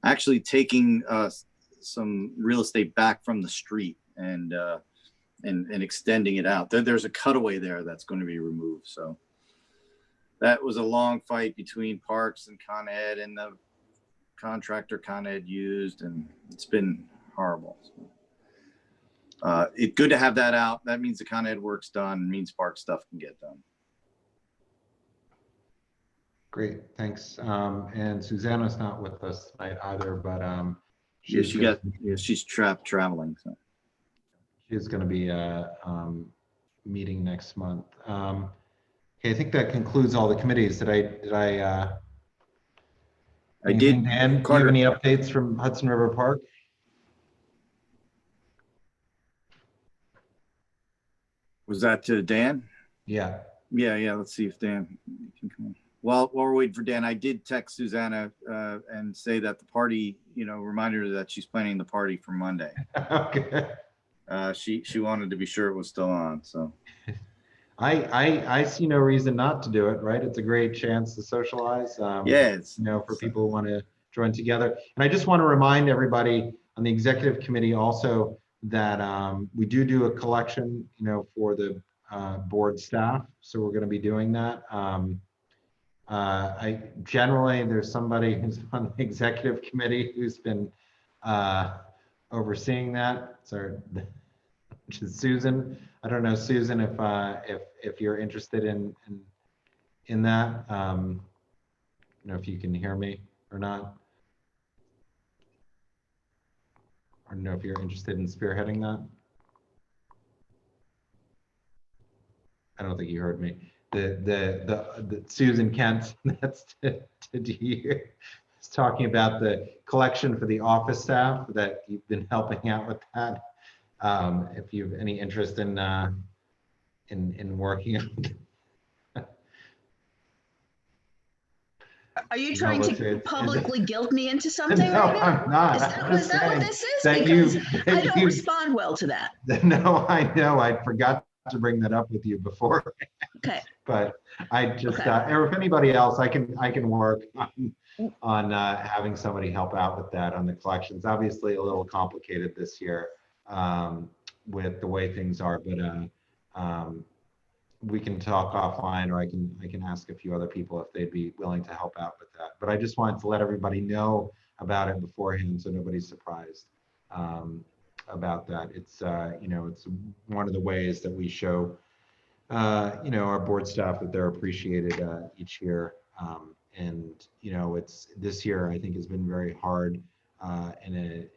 actually taking some real estate back from the street and extending it out. There's a cutaway there that's going to be removed. So that was a long fight between Parks and Con Ed and the contractor Con Ed used, and it's been horrible. It's good to have that out. That means the Con Ed work's done, means Park stuff can get done. Great, thanks. And Susanna's not with us tonight either, but she's traveling. So she's going to be meeting next month. Okay, I think that concludes all the committees. Did I did. Dan, do you have any updates from Hudson River Park? Was that to Dan? Yeah. Yeah. Let's see if Dan can come in. While we're waiting for Dan, I did text Susanna and say that the party, remind her that she's planning the party for Monday. Okay. She wanted to be sure it was still on. So I see no reason not to do it, right? It's a great chance to socialize. Yes. For people who want to join together. And I just want to remind everybody on the executive committee also that we do a collection, for the board staff. So we're going to be doing that. There's somebody who's on the executive committee who's been overseeing that. Sorry. which is Susan. I don't know, Susan, if you're interested in that. You know, if you can hear me or not. I don't know if you're interested in spearheading that. I don't think you heard me. The Susan Kent, that's to you, is talking about the collection for the office staff that you've been helping out with that. If you have any interest in working on. Are you trying to publicly guilt me into something No, right now? I'm not. Is that what this is? That Because you- I don't you- respond well to that. No, I know. I forgot to bring that up with you before. Okay. But I just, Okay. or if anybody else, I can work on having somebody help out with that on the collections. Obviously, a little complicated this year with the way things are, but we can talk offline, or I can ask a few other people if they'd be willing to help out with that. But I just wanted to let everybody know about it beforehand, so nobody's surprised about that. It's you know, it's one of the ways that we show you know, our board staff that they're appreciated each year. And you know, it's this year I think has been very hard in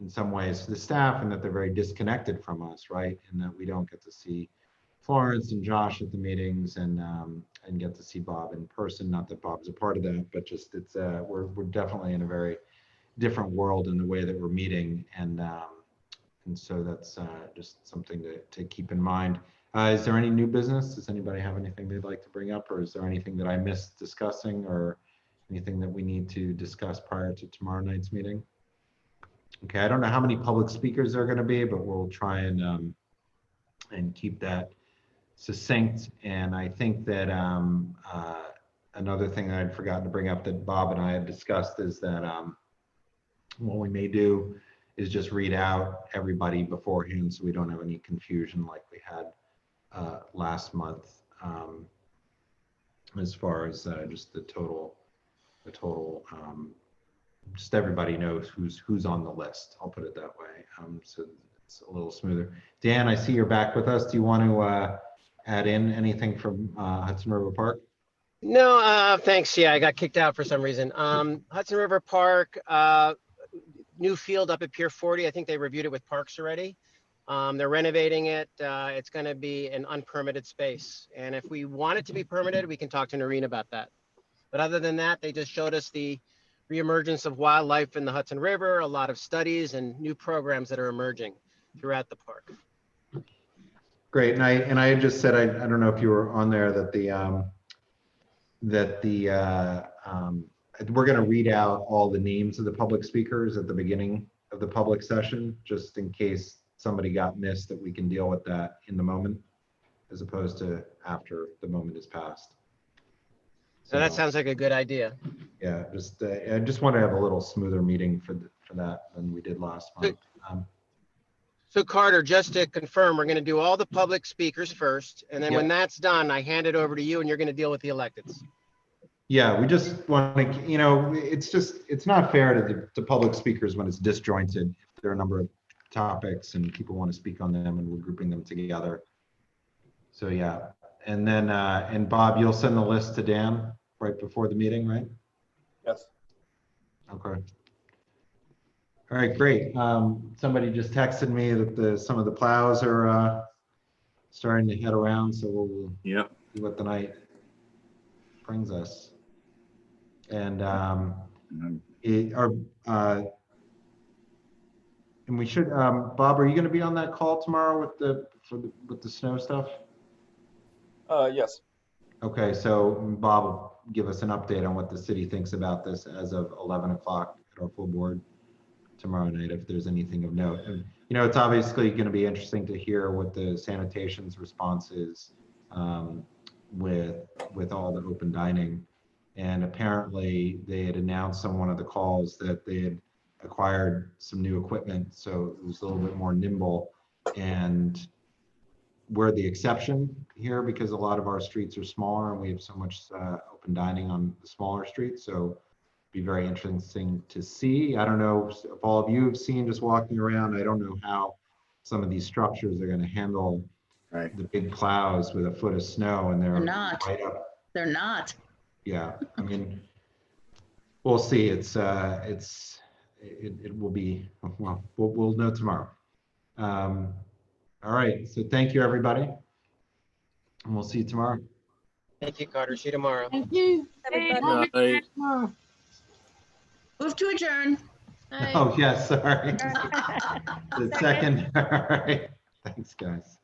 some ways for the staff, and that they're very disconnected from us, right? And that we don't get to see Florence and Josh at the meetings and get to see Bob in person. Not that Bob's a part of that, but just it's we're definitely in a very different world in the way that we're meeting, and so that's just something to keep in mind. Is there any new business? Does anybody have anything they'd like to bring up, or is there anything that I missed discussing, or anything that we need to discuss prior to tomorrow night's meeting? Okay, I don't know how many public speakers there are going to be, but we'll try and keep that succinct. And I think that another thing that I'd forgotten to bring up that Bob and I had discussed is that what we may do is just read out everybody beforehand, so we don't have any confusion like we had last month, as far as just the total, just everybody knows who's on the list. I'll put it that way, so it's a little smoother. Dan, I see you're back with us. Do you want to add in anything from Hudson River Park? No, thanks. Yeah, I got kicked out for some reason. Hudson River Park, new field up at Pier 40. I think they reviewed it with Parks already. They're renovating it. It's going to be an unpermitted space. And if we want it to be permitted, we can talk to Noreen about that. But other than that, they just showed us the reemergence of wildlife in the Hudson River, a lot of studies and new programs that are emerging throughout the park. Great, and I had just said, I don't know if you were on there, that we're going to read out all the names of the public speakers at the beginning of the public session, just in case somebody got missed, that we can deal with that in the moment, as opposed to after the moment has passed. So that sounds like a good idea. Yeah, I just want to have a little smoother meeting for that than we did last month. So Carter, just to confirm, we're going to do all the public speakers first, and then when that's done, I hand it over to you, and you're going to deal with the electeds. Yeah, we just want to, you know, it's not fair to the public speakers when it's disjointed. If there are a number of topics and people want to speak on them, and we're grouping them together. So yeah, and then and Bob, you'll send the list to Dan right before the meeting, right? Yes. Okay. All right, great. Somebody just texted me that some of the plows are starting to head around, so we'll see what the night brings us. And and we should, Bob, are you going to be on that call tomorrow with the snow stuff? Yes. Okay, so Bob will give us an update on what the city thinks about this as of 11 o'clock at our full board tomorrow night, if there's anything of note. And you know, it's obviously going to be interesting to hear what the sanitation's response is with all the open dining. And apparently they had announced on one of the calls that they had acquired some new equipment, so it was a little bit more nimble. And we're the exception here because a lot of our streets are smaller and we have so much open dining on the smaller streets. So be very interesting to see. I don't know if all of you have seen just walking around. I don't know how some of these structures are going to handle the big plows with a foot of snow, and They're not. right up. They're not. Yeah, I mean, we'll see. It will be, well, we'll know tomorrow. All right, so thank you, everybody, and we'll see you tomorrow. Thank you, Carter. See you tomorrow. Thank you. Everybody. Tomorrow. Move to adjourn. Oh, yes, sorry. The second, all right. Thanks, guys.